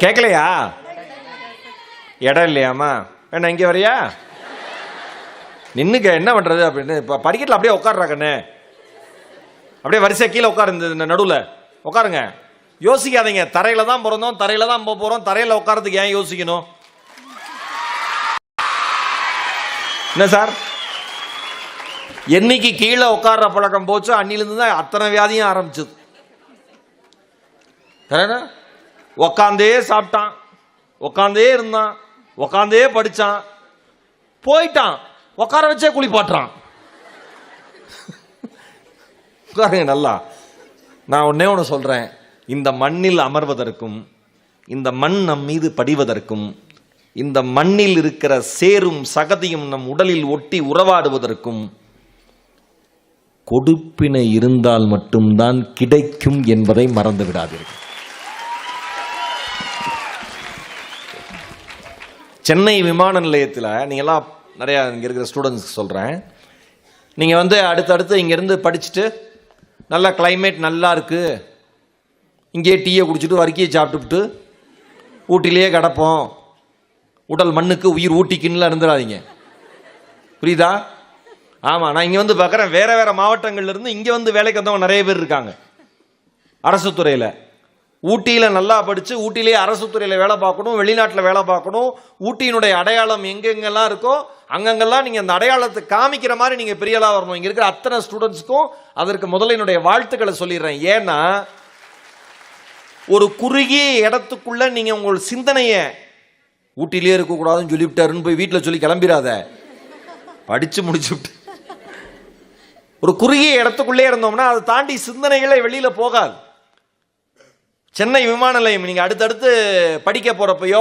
கேட்கலையா? இடம் இல்லையாமா? வேணா இங்கே வரையா? நின்னுக்க, என்ன பண்றது அப்படின்னு. இப்போ படிக்கட்டில் அப்படியே உட்காடுறா கண்ணு, அப்படியே வரிசை கீழே உட்காரு, இந்த நடுவில் உட்காருங்க. யோசிக்காதீங்க, தரையில தான் பிறந்தோம், தரையில தான் போக போறோம், தரையில உட்காரத்துக்கு ஏன் யோசிக்கணும்? என்ன சார், என்னைக்கு கீழே உட்கார்ற பழக்கம் போச்சோ அன்னிலிருந்து தான் அத்தனை வியாதியும் ஆரம்பிச்சது. உக்காந்தே சாப்பிட்டான், உக்காந்தே இருந்தான், உக்காந்தே படிச்சான், போயிட்டான், உட்கார வச்சே குளிப்பாட்டுறான். உட்காருங்க நல்லா. நான் ஒன்னே ஒன்று சொல்றேன், இந்த மண்ணில் அமர்வதற்கும், இந்த மண் நம் மீது படிவதற்கும், இந்த மண்ணில் இருக்கிற சேரும் சகதியும் நம் உடலில் ஒட்டி உறவாடுவதற்கும் கொடுப்பினை இருந்தால் மட்டும்தான் கிடைக்கும் என்பதை மறந்து விடாதீர்கள். சென்னை விமான நிலையத்தில் நீங்கள்லாம் நிறையா இங்கே இருக்கிற ஸ்டூடெண்ட்ஸ்க்கு சொல்கிறேன், நீங்கள் அடுத்தடுத்து இங்கேருந்து படிச்சுட்டு நல்லா கிளைமேட் நல்லா இருக்குது, இங்கேயே டீயை குடிச்சிட்டு வறுக்கியை சாப்பிட்டுவிட்டு ஊட்டிலேயே கிடப்போம், உடல் மண்ணுக்கு உயிர் ஊட்டிக்குன்னு இருந்துடாதீங்க, புரியுதா? ஆமாம், நான் இங்கே பார்க்குறேன், வேறு வேறு மாவட்டங்கள்லேருந்து இங்கே வேலைக்கு வந்தவங்க நிறைய பேர் இருக்காங்க அரசு துறையில். ஊட்டியில் நல்லா படித்து ஊட்டியிலே அரசு துறையில் வேலை பார்க்கணும், வெளிநாட்டில் வேலை பார்க்கணும், ஊட்டியினுடைய அடையாளம் எங்கெங்கெல்லாம் இருக்கோ அங்கங்கெல்லாம் நீங்கள் அந்த அடையாளத்தை காமிக்கிற மாதிரி நீங்கள் பெரியலாக வரணும். இங்கே இருக்கிற அத்தனை ஸ்டூடெண்ட்ஸுக்கும் அதற்கு முதல்ல என்னுடைய வாழ்த்துக்களை சொல்லிடுறேன். ஏன்னா ஒரு குறுகிய இடத்துக்குள்ள நீங்கள் உங்கள் சிந்தனையை ஊட்டியிலே இருக்கக்கூடாதுன்னு சொல்லிவிட்டாருன்னு போய் வீட்டில் சொல்லி கிளம்பிடாத, படித்து முடிச்சுவிட்டு ஒரு குறுகிய இடத்துக்குள்ளே இருந்தோம்னா அதை தாண்டி சிந்தனைகளை வெளியில் போகாது. சென்னை விமான நிலையம் நீங்கள் அடுத்தடுத்து படிக்க போகிறப்பையோ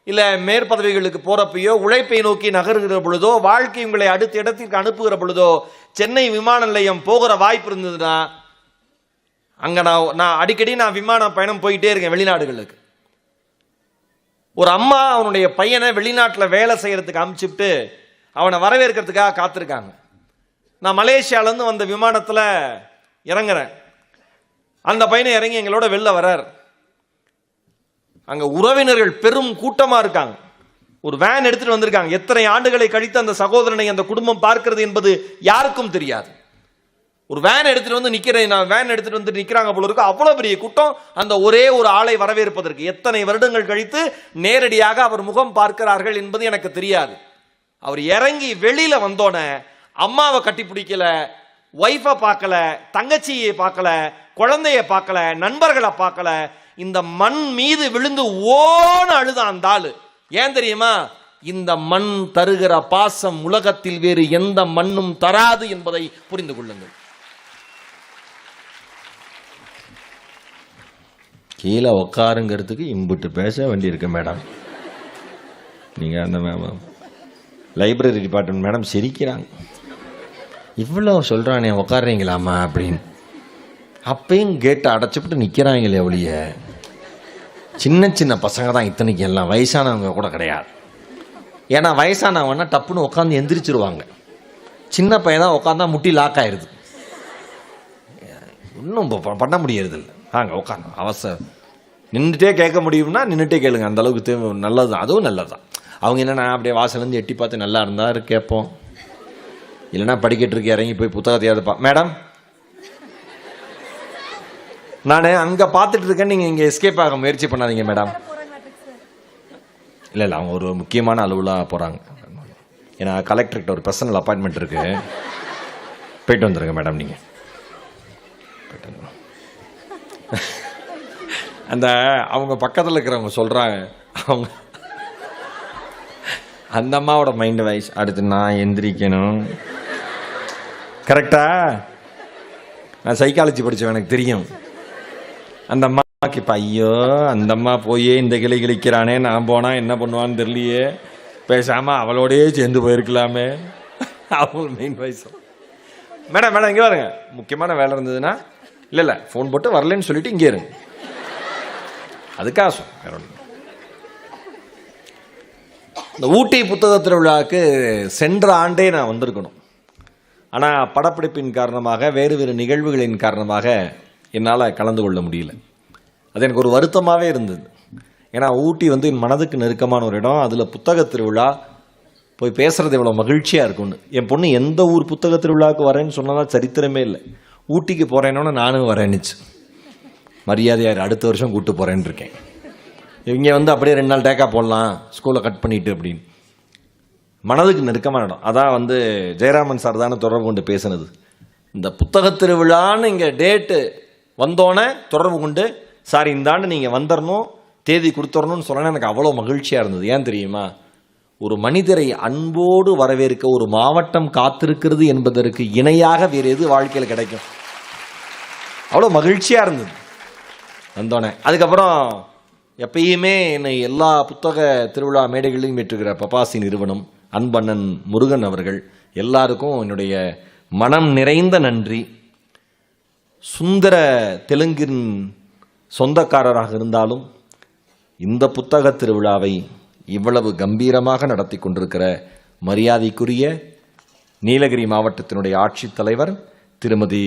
இல்லை மேற்பதவிகளுக்கு போகிறப்பையோ உழைப்பை நோக்கி நகர்கிற பொழுதோ வாழ்க்கை உங்களை அடுத்த இடத்திற்கு அனுப்புகிற பொழுதோ சென்னை விமான நிலையம் போகிற வாய்ப்பு இருந்ததுன்னா அங்கே நான் அடிக்கடி விமான பயணம் போயிட்டே இருக்கேன் வெளிநாடுகளுக்கு. ஒரு அம்மா அவனுடைய பையனை வெளிநாட்டில் வேலை செய்கிறதுக்கு அனுப்பிச்சுட்டு அவனை வரவேற்கிறதுக்காக காத்திருக்காங்க. நான் மலேசியாவிலேருந்து வந்த விமானத்தில் இறங்குறேன், அந்த பையனை இறங்கி எங்களோட வெளில வர்றார். அங்கே உறவினர்கள் பெரும் கூட்டமாக இருக்காங்க, ஒரு வேன் எடுத்துகிட்டு வந்திருக்காங்க. எத்தனை ஆண்டுகளை கழித்து அந்த சகோதரனை அந்த குடும்பம் பார்க்கிறது என்பது யாருக்கும் தெரியாது. ஒரு வேன் எடுத்துகிட்டு வந்து வேன் எடுத்துகிட்டு வந்து நிற்கிறாங்க போல இருக்கு, அவ்வளோ பெரிய கூட்டம் அந்த ஒரே ஒரு ஆளை வரவேற்பதற்கு. எத்தனை வருடங்கள் கழித்து நேரடியாக அவர் முகம் பார்க்கிறார்கள் என்பது எனக்கு தெரியாது. அவர் இறங்கி வெளியில வந்தோடனே அம்மாவை கட்டி பிடிக்கல, ஒய்ஃபை பார்க்கல, தங்கச்சியை பார்க்கல, குழந்தைய பார்க்கல, நண்பர்களை பார்க்கல, இந்த மண் மீது விழுந்து ஓன அழுதான் அந்த ஆளு. ஏன் தெரியுமா? இந்த மண் தருகிற பாசம் உலகத்தில் வேறு எந்த மண்ணும் தராது என்பதை புரிந்து கொள்ளுங்கள். கீழே உட்காருங்கிறதுக்கு இம்புட்டு பேச வேண்டியிருக்கு மேடம். நீங்கள் அந்த லைப்ரரி டிபார்ட்மெண்ட் மேடம் சிரிக்கிறாங்க, இவ்வளோ சொல்கிறானே உட்காடுறீங்களாமா அப்படின்னு. அப்பையும் கேட்டை அடைச்சிப்பிட்டு நிற்கிறாங்களே ஒழிய சின்ன சின்ன பசங்க தான் இத்தனைக்கு, எல்லாம் வயசானவங்க கூட கிடையாது. ஏன்னா வயசானவங்கன்னா டப்புன்னு உட்காந்து எந்திரிச்சிருவாங்க, சின்ன பையன் தான் உட்காந்தா முட்டி லாக் ஆயிடுது, இன்னும் பண்ண முடியறது இல்லை. உட்காந்து அவசரம் நின்றுட்டே கேட்க முடியும்னா நின்றுட்டே கேளுங்க, அந்த அளவுக்கு நல்லது தான், அதுவும் நல்லது தான். அவங்க என்னென்னா அப்படியே வாசலேருந்து எட்டி பார்த்து நல்லா இருந்தால் கேட்போம், இல்லைன்னா படிக்கட்டுருக்கு இறங்கி போய் புத்தகத்தையாவது மேடம் நான் அங்கே பார்த்துட்டு இருக்கேன், நீங்கள் இங்கே எஸ்கேப் ஆக முயற்சி பண்ணாதீங்க மேடம். இல்லை அவங்க ஒரு முக்கியமான அலுவலாக போகிறாங்க, ஏன்னா கலெக்டர்கிட்ட ஒரு பர்சனல் அப்பாயின்மெண்ட் இருக்கு, போயிட்டு வந்துருங்க மேடம். நீங்கள் அந்த அவங்க பக்கத்தில் இருக்கிறவங்க சொல்கிறாங்க, அவங்க அந்த அம்மாவோட மைண்ட் வாய்ஸ், அடுத்து நான் எந்திரிக்கணும். கரெக்டா? நான் சைக்காலஜி படித்தவன், எனக்கு தெரியும். அந்த அம்மாவுக்கு இப்போ ஐயோ அந்த அம்மா போயே இந்த கிளை கிழிக்கிறானே, நான் போனால் என்ன பண்ணுவான்னு தெரியலையே, பேசாமல் அவளோடையே சேர்ந்து போயிருக்கலாமே. அவங்க மெயின் வாய்ஸ், மேடம் மேடம் இங்கே பாருங்க, முக்கியமான வேலை இருந்ததுன்னா இல்லை ஃபோன் போட்டு வரலன்னு சொல்லிட்டு இங்கே இருங்க, அதுக்காக வேற ஒன்று. இந்த ஊட்டி புத்தக திருவிழாவுக்கு சென்ற ஆண்டே நான் வந்திருக்கணும், ஆனால் படப்பிடிப்பின் காரணமாக வேறு வேறு நிகழ்வுகளின் காரணமாக என்னால் கலந்து கொள்ள முடியல. அது எனக்கு ஒரு வருத்தமாகவே இருந்தது. ஏன்னா ஊட்டி வந்து என் மனதுக்கு நெருக்கமான ஒரு இடம். அதில் புத்தக திருவிழா போய் பேசுறது எவ்வளோ மகிழ்ச்சியாக இருக்கும்னு. என் பொண்ணு எந்த ஊர் புத்தக திருவிழாவுக்கு வரேன்னு சொன்னால் சரித்திரமே இல்லை. ஊட்டிக்கு போகிறேன்னொன்னே நானும் வரேன்னுச்சு. மரியாதையார் அடுத்த வருஷம் கூப்பிட்டு போகிறேன்னு இருக்கேன். இங்கே வந்து அப்படியே 2 நாள் டேக்கா போடலாம் ஸ்கூலை கட் பண்ணிட்டு அப்படின்னு. மனதுக்கு நெருக்கமான இடம். அதான் வந்து ஜெயராமன் சார் தானே தொடர்பு கொண்டு பேசுனது. இந்த புத்தக திருவிழான்னு இங்கே டேட்டு வந்தோடனே தொடர்பு கொண்டு சார் இந்த ஆண்டு நீங்கள் வந்துடணும், தேதி கொடுத்துடணும்னு சொன்னேன்னா எனக்கு அவ்வளோ மகிழ்ச்சியாக இருந்தது. ஏன் தெரியுமா? ஒரு மனிதரை அன்போடு வரவேற்க ஒரு மாவட்டம் காத்திருக்கிறது என்பதற்கு இணையாக வேறு எது வாழ்க்கையில் கிடைக்கும்? அவ்வளோ மகிழ்ச்சியாக இருந்தது வந்தோடனே. அதுக்கப்புறம் எப்பயுமே என்னை எல்லா புத்தக திருவிழா மேடைகளையும் ஏற்றுகிற பப்பாசி நிறுவனம், அன்பண்ணன் முருகன் அவர்கள் எல்லாருக்கும் என்னுடைய மனம் நிறைந்த நன்றி. சுந்தர தெலுங்கின் சொந்தக்காரராக இருந்தாலும் இந்த புத்தக திருவிழாவை இவ்வளவு கம்பீரமாக நடத்தி கொண்டிருக்கிற மரியாதைக்குரிய நீலகிரி மாவட்டத்தினுடைய ஆட்சித்தலைவர் திருமதி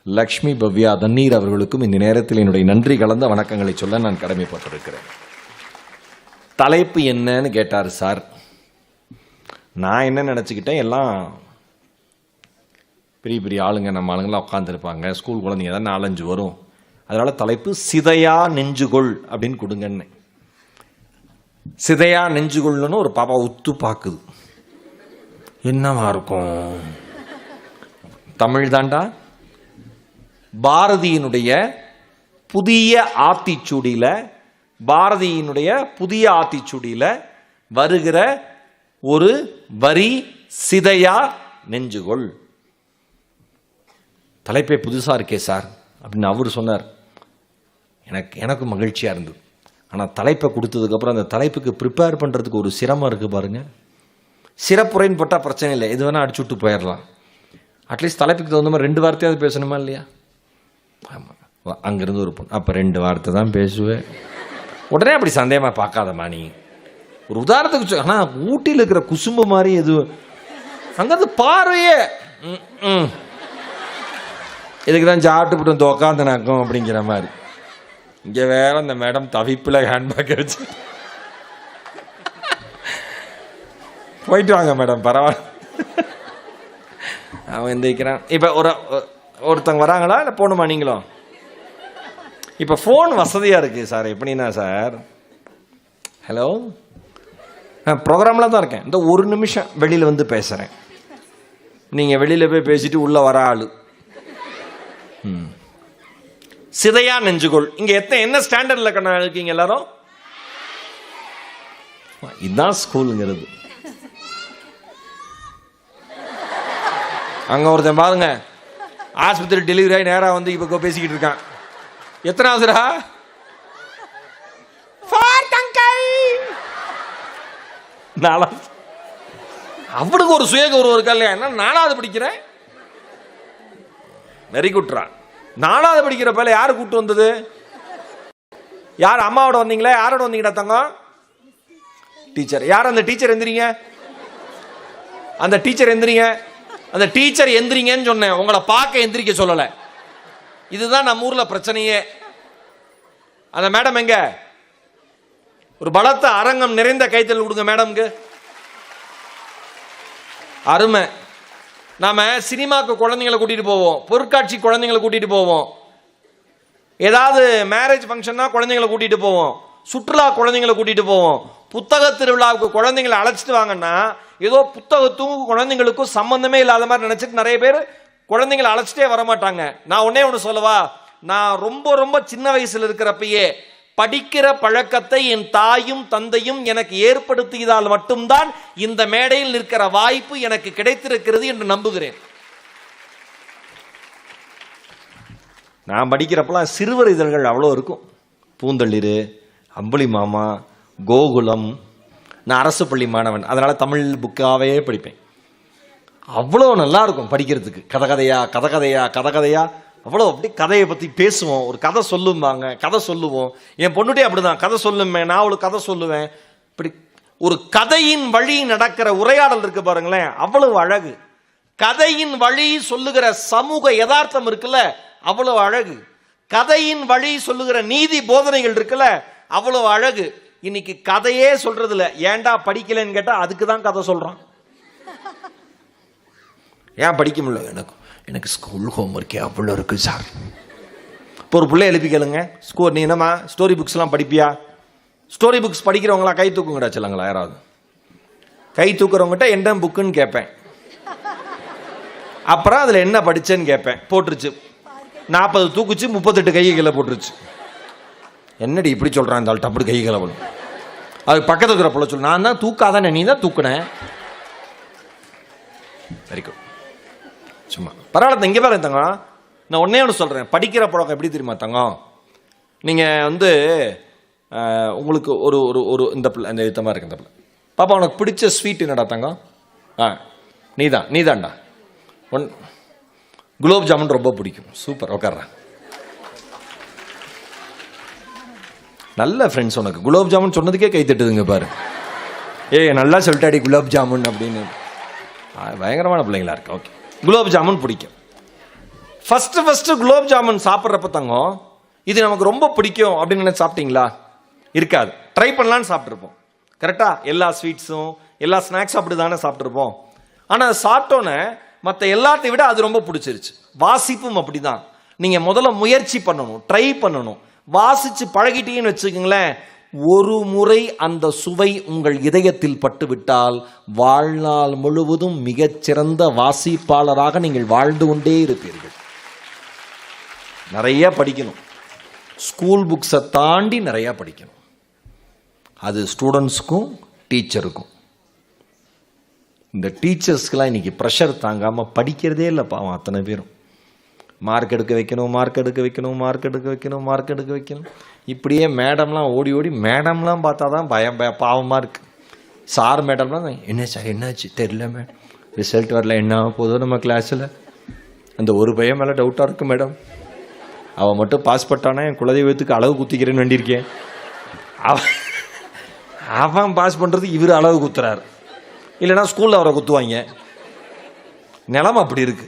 லக்ஷ்மி பவ்யா தண்ணீர் அவர்களுக்கும் இந்த நேரத்தில் என்னுடைய நன்றி கலந்த வணக்கங்களை சொல்ல நான் கடமைப்பட்டிருக்கிறேன். தலைப்பு என்னன்னு கேட்டார் சார். நான் என்ன நினச்சிக்கிட்டேன், எல்லாம் பெரிய பெரிய ஆளுங்க, நம்ம ஆளுங்களாம் உட்காந்துருப்பாங்க, ஸ்கூல் குழந்தைங்க தான் 4-5 வரும், அதனால தலைப்பு சிதையா நெஞ்சுகொள் அப்படின்னு கொடுங்கன்னு. சிதையா நெஞ்சுகொள்னு ஒரு பாப்பா உத்து பார்க்குது. என்னவா இருக்கும்? தமிழ் தாண்டா. பாரதியினுடைய புதிய ஆத்திச்சூடியில வருகிற ஒரு வரி சிதையா நெஞ்சுகொள். தலைப்பே புதுசா இருக்கே சார் அப்படின்னு அவர் சொன்னார். எனக்கு மகிழ்ச்சியா இருந்தது. ஆனால் தலைப்பை கொடுத்ததுக்கப்புறம் அந்த தலைப்புக்கு ப்ரிப்பேர் பண்ணுறதுக்கு ஒரு சிரமம் இருக்குது பாருங்க. சிறப்புரைன்னு போட்டால் பிரச்சனை இல்லை, எது வேணால் அடிச்சு விட்டு போயிடலாம். அட்லீஸ்ட் தலைப்புக்கு தகுந்த மாதிரி 2 வார்த்தையாவது பேசணுமா இல்லையா? ஆமாம், அங்கேருந்து ஒரு பொண்ணு, அப்போ 2 வார்த்தை தான் பேசுவேன். உடனே அப்படி சந்தேகமாக பார்க்காதம்மா நீ. ஒரு உதாரணத்துக்கு ஆனால் ஊட்டியில் இருக்கிற குசும்பு மாதிரி எதுவும் அங்கேருந்து பார்வையே இதுக்கு தான் சாப்பிட்டு வந்து உக்காந்து நாக்கும் அப்படிங்கிற மாதிரி. இங்கே வேற இந்த மேடம் தவிப்பில் ஹேண்ட்பேக் வச்சு போயிட்டு வாங்க மேடம் பரவாயில்ல. அவன் எந்திரிக்கிறான். இப்போ ஒருத்தங்க வராங்களா இல்லை போகணுமா நீங்களும்? இப்போ ஃபோன் வசதியாக இருக்குது சார். எப்படின்னா சார், ஹலோ, ப்ரோக்ராமில் தான் இருக்கேன், இந்த 1 நிமிஷம் வெளியில் வந்து பேசுகிறேன், நீங்கள் வெளியில் போய் பேசிட்டு உள்ளே வர ஆள். சிதையா நெஞ்சுகொள். இங்க என்ன ஸ்டாண்டர்ட்ல இருக்கீங்க எல்லாரும்? இதுதான் ஸ்கூலுங்கிறது. அங்க ஒருத்தன் பாருங்க, ஆஸ்பத்திரி டெலிவரி ஆகி நேரா வந்து இப்ப பேசிக்கிட்டு இருக்கான். எத்தனாவதுரா? அவனுக்கு ஒரு சுய கௌரவம் இருக்கா இல்லையா? என்ன 4வது படிக்கிறேன், வெரி குட்ரா. 4வது படிக்கிற பையல யாரு கூட்டு வந்தது? யார்? அம்மாவோட வந்தீங்களா? யாரோட வந்தீங்கடா தங்கம்? டீச்சர். யார் அந்த டீச்சர்? எந்திரிங்க. அந்த டீச்சர் எந்திரிங்க. அந்த டீச்சர் எந்திரிங்கன்னு சொன்னேன், உங்களை பார்க்க எந்திரிக்க சொல்லல. இதுதான் நம்ம ஊர்ல பிரச்சனையே. அந்த மேடம் எங்க? ஒரு பலத்த அரங்கம் நிறைந்த கைத்தல் கொடுங்க மேடம்க்கு. அருமை. நாம சினிமாக்கு குழந்தைங்களை கூட்டிட்டு போவோம், பொருட்காட்சி குழந்தைங்களை கூட்டிட்டு போவோம், ஏதாவது மேரேஜ் ஃபங்க்ஷன்னா குழந்தைங்களை கூட்டிட்டு போவோம், சுற்றுலா குழந்தைங்களை கூட்டிட்டு போவோம். புத்தக திருவிழாவுக்கு குழந்தைங்களை அழைச்சிட்டு வாங்கன்னா ஏதோ புத்தகத்துக்கும் குழந்தைங்களுக்கும் சம்பந்தமே இல்லாத மாதிரி நினைச்சிட்டு நிறைய பேர் குழந்தைங்களை அழைச்சிட்டே வரமாட்டாங்க. நான் ஒண்ணு சொல்லவா? நான் ரொம்ப சின்ன வயசுல இருக்கிறப்பயே படிக்கிற பழக்கத்தை என் தாயும் தந்தையும் எனக்கு ஏற்படுத்தியதால் மட்டும்தான் இந்த மேடையில் நிற்கிற வாய்ப்பு எனக்கு கிடைத்திருக்கிறது என்று நம்புகிறேன். நான் படிக்கிறப்பெல்லாம் சிறுவர் இதழ்கள் அவ்வளோ இருக்கும். பூந்தளிர், அம்புலி மாமா, கோகுலம். நான் அரசு பள்ளி மாணவன், அதனால தமிழ் புக்காவே படிப்பேன். அவ்வளோ நல்லா இருக்கும் படிக்கிறதுக்கு. கதை அவ்வளோ அப்படி கதையை பற்றி பேசுவோம். ஒரு கதை சொல்லுவாங்க, கதை சொல்லுவோம். என் பொண்ணுட்டே அப்படிதான், கதை சொல்லுவேன், நான் அவளுக்கு கதை சொல்லுவேன். இப்படி ஒரு கதையின் வழி நடக்கிற உரையாடல் இருக்கு பாருங்களேன், அவ்வளவு அழகு. கதையின் வழி சொல்லுகிற சமூக யதார்த்தம் இருக்குல்ல, அவ்வளவு அழகு. கதையின் வழி சொல்லுகிற நீதி போதனைகள் இருக்குல்ல, அவ்வளோ அழகு. இன்னைக்கு கதையே சொல்றது இல்லை. ஏன்டா படிக்கலன்னு கேட்டா அதுக்கு தான் கதை சொல்றான். ஏன் படிக்க முடியல? எனக்கு ஸ்கூல் ஹோம்ஒர்க்கே அவ்வளோ இருக்கு சார். இப்போ ஒரு பிள்ளை எழுப்பி கேளுங்க, நீ என்னம்மா ஸ்டோரி புக்ஸ்லாம் படிப்பியா? ஸ்டோரி புக்ஸ் படிக்கிறவங்களா கை தூக்குங்கடா சொல்லுங்களா. யாராவது கை தூக்குறவங்ககிட்ட என்ன புக்குன்னு கேட்பேன். அப்புறம் அதில் என்ன படிச்சேன்னு கேட்பேன். போட்டுருச்சு 40 தூக்குச்சு, 38 கையை கீழே போட்டுருச்சு. என்னடி இப்படி சொல்கிறான் இந்த ஆள், அப்படி கை கீழே போடும். அது பக்கத்தில் இருக்கிற பிள்ளை சொல்லு, நான் தான் தூக்காதானே, நீ தான் தூக்குனேன். Very good. சும்மா பரவாயில்ல. இங்கே பாருங்க தங்கம், நான் ஒன்னே ஒன்று சொல்கிறேன். படிக்கிற பழக்கம் எப்படி தெரியுமா தங்கம்? நீங்கள் உங்களுக்கு ஒரு ஒரு ஒரு இந்த பிள்ளை இந்த யுத்தமாக இருக்கு. இந்த பிள்ளை பாப்பா உனக்கு பிடிச்ச ஸ்வீட் என்னடா தங்கம்? நீதான்டா. குலோப் ஜாமுன் ரொம்ப பிடிக்கும். சூப்பர், உட்கார்றேன். நல்ல ஃப்ரெண்ட்ஸ் உனக்கு. குலோப் ஜாமுன் சொன்னதுக்கே கை தட்டுதுங்க பாரு. நல்லா சொல்லிட்டாடி குலோப் ஜாமுன் அப்படின்னு. பயங்கரமான பிள்ளைங்களா இருக்கு. ஓகே, குலோப் ஜாமுன் பிடிக்கும். ஃபர்ஸ்ட் குலோப் ஜாமுன் சாப்பிட்றப்ப தங்கம், இது நமக்கு ரொம்ப பிடிக்கும் அப்படின்னு நினைச்சு சாப்பிட்டீங்களா? இருக்காது. ட்ரை பண்ணலான்னு சாப்பிட்ருப்போம். கரெக்டா? எல்லா ஸ்வீட்ஸும் எல்லா ஸ்நாக்ஸும் அப்படி தானே சாப்பிட்ருப்போம். ஆனால் சாப்பிட்டோன்னே மற்ற எல்லாத்தையும் விட அது ரொம்ப பிடிச்சிருச்சு. வாசிப்பும் அப்படிதான். நீங்க முதல்ல முயற்சி பண்ணணும், ட்ரை பண்ணணும். வாசிச்சு பழகிட்டீங்கன்னு வச்சுக்கோங்களேன், ஒரு முறை அந்த சுவை உங்கள் இதயத்தில் பட்டுவிட்டால் வாழ்நாள் முழுவதும் மிகச்சிறந்த வாசிப்பாளராக நீங்கள் வாழ்ந்து கொண்டே இருப்பீர்கள். நிறைய படிக்கணும். ஸ்கூல் புக்ஸை தாண்டி நிறைய படிக்கணும். அது ஸ்டூடெண்ட்ஸுக்கும் டீச்சருக்கும். இந்த டீச்சர்ஸ்க்கெல்லாம் இன்னைக்கு ப்ரெஷர் தாங்காமல் படிக்கிறதே இல்லை பாவம். அத்தனை பேரும் மார்க் எடுக்க வைக்கணும். இப்படியே மேடம்லாம் ஓடி மேடம்லாம் பார்த்தா தான் பாவமாக இருக்கு. சார் மேடம்லாம் என்ன சார் என்னாச்சு தெரியல மேடம், ரிசல்ட் வரல, என்ன போதும் நம்ம கிளாஸில். அந்த ஒரு பையன் மேலே டவுட்டாக இருக்கு மேடம், அவன் மட்டும் பாஸ் பட்டானா என் குலதெய்வத்துக்கு அளவு குத்திக்கிறேன்னு வேண்டியிருக்கேன். அவன் பாஸ் பண்ணுறதுக்கு இவர் அளவு குத்துறாரு, இல்லைன்னா ஸ்கூலில் அவரை குத்துவாங்க. நிலைமை அப்படி இருக்கு.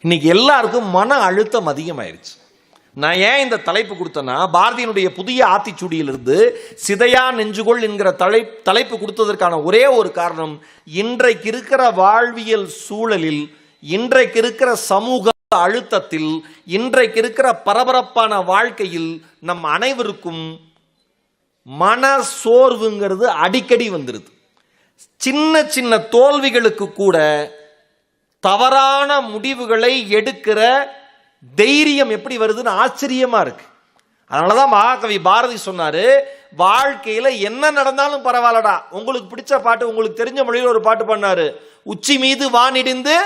இன்னைக்கு எல்லாருக்கும் மன அழுத்தம் அதிகமாயிருச்சு. நான் ஏன் இந்த தலைப்பு கொடுத்தேன்னா, பாரதியினுடைய புதிய ஆத்திச்சூடியிலிருந்து சிதையா நெஞ்சுகொள் என்கிற தலைப்பு கொடுத்ததற்கான ஒரே ஒரு காரணம், இன்றைக்கு இருக்கிற வாழ்வியல் சூழலில், இன்றைக்கு இருக்கிற சமூக அழுத்தத்தில், இன்றைக்கு இருக்கிற பரபரப்பான வாழ்க்கையில் நம் அனைவருக்கும் மன சோர்வுங்கிறது அடிக்கடி வந்துருது. சின்ன சின்ன தோல்விகளுக்கு கூட தவறான முடிவுகளை எடுக்கிற தைரியம் எப்படி வருதுன்னு ஆச்சரியமா இருக்கு. அதனாலதான் மகாகவி பாரதி சொன்னாரு, வாழ்க்கையில என்ன நடந்தாலும் பரவாயில்லடா. உங்களுக்கு பிடிச்ச பாட்டு, உங்களுக்கு தெரிஞ்ச மொழியில் ஒரு பாட்டு பண்ணாரு. உச்சி மீது வானிடிந்து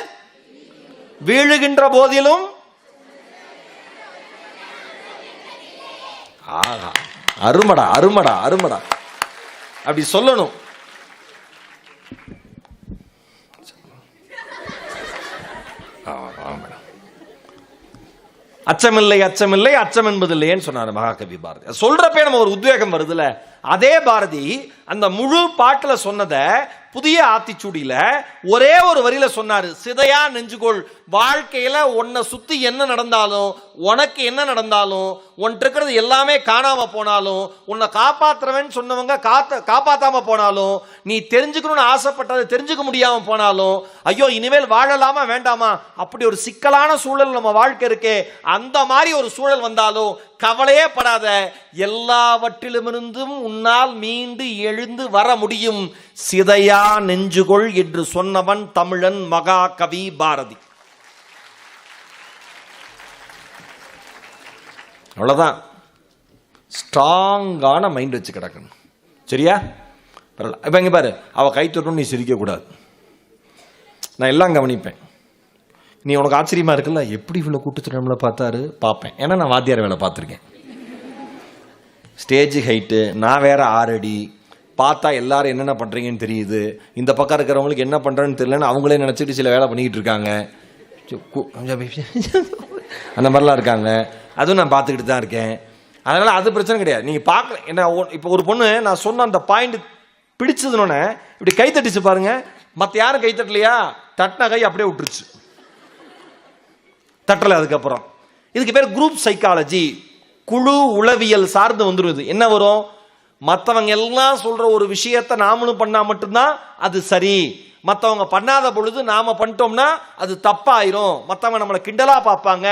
வீழுகின்ற போதிலும் அருமடா அருமடா அருமடா அப்படி சொல்லணும். அச்சமில்லை அச்சமில்லை அச்சம் என்பதில்லைன்னு சொன்னார் மகாகவி பாரதி. சொல்றப்ப நம்ம ஒரு உத்வேகம் வருதுல. அதே பாரதி அந்த முழு பாட்டுல சொன்னதை புதிய ஆத்திச்சூடியில ஒரே ஒரு வரியில சொன்னாரு, சிதையா நெஞ்சுகொள். வாழ்க்கையில உன்னை சுத்தி என்ன நடந்தாலும், உனக்கு என்ன நடந்தாலும், உன்ட்டு இருக்கிறது எல்லாமே காணாம போனாலும், உன்னை காப்பாத்துறவன் சொன்னவங்க காப்பாத்தாம போனாலும், நீ தெரிஞ்சுக்கணும்னு ஆசைப்பட்டதை தெரிஞ்சுக்க முடியாம போனாலும், ஐயோ இனிமேல் வாழலாமா வேண்டாமா, அப்படி ஒரு சிக்கலான சூழல் நம்ம வாழ்க்கை இருக்கே, அந்த மாதிரி ஒரு சூழல் வந்தாலும் கவலையே படாத, எல்லாவற்றிலுமிருந்தும் உன்னால் மீண்டு எழுந்து வர முடியும், சிதையா நெஞ்சுகொள் என்று சொன்னவன் தமிழன் மகாகவி பாரதி. அவ்வளவுதான். ஸ்ட்ராங்கான மைண்ட் வச்சு கிடக்கணும். சரியா? இப்ப இங்க பாரு, அவ கை தொட்டும் நீ சிரிக்க கூடாது. நான் எல்லாம் கவனிப்பேன். நீ உனக்கு ஆச்சரியமா இருக்குல்ல, எப்படி இவ்வளவு கூட்டத்தில் நம்மளை பார்த்தாரு பார்ப்பேன். ஏன்னா நான் வாத்தியார் வேலை பார்த்துருக்கேன். ஸ்டேஜ் ஹைட்டு, நான் வேற 6 அடி. பார்த்தா எல்லாரும் என்னென்ன பண்ணுறீங்கன்னு தெரியுது. இந்த பக்கம் இருக்கிறவங்களுக்கு என்ன பண்ணுறேன்னு தெரியலன்னு அவங்களே நினச்சிட்டு சில வேலை பண்ணிக்கிட்டு இருக்காங்க. அந்த மாதிரிலாம் இருக்காங்க. அதுவும் நான் பார்த்துக்கிட்டு தான் இருக்கேன். அதனால் அது பிரச்சனை கிடையாது. நீங்கள் பார்க்கல என்ன. இப்போ ஒரு பொண்ணு நான் சொன்ன அந்த பாயிண்ட் பிடிச்சதுனோடனே இப்படி கை தட்டிச்சு பாருங்க. மற்ற யாரும் கை தட்டலையா, தட்டின கை அப்படியே விட்டுருச்சு, தட்டலை. அதுக்கப்புறம் இதுக்கு பேர் குரூப் சைக்காலஜி. குழு உளவியல் சார்ந்து வந்துருது. என்ன வரும்? மற்றவங்க எல்லாம் சொல்ற ஒரு விஷயத்தை நாமளும் பண்ணா மட்டும்தான் அது சரி, மற்றவங்க பண்ணாத பொழுது நாம பண்ணிட்டோம்னா அது தப்பாயிரும், மற்றவங்க நம்மளை கிண்டலா பார்ப்பாங்க.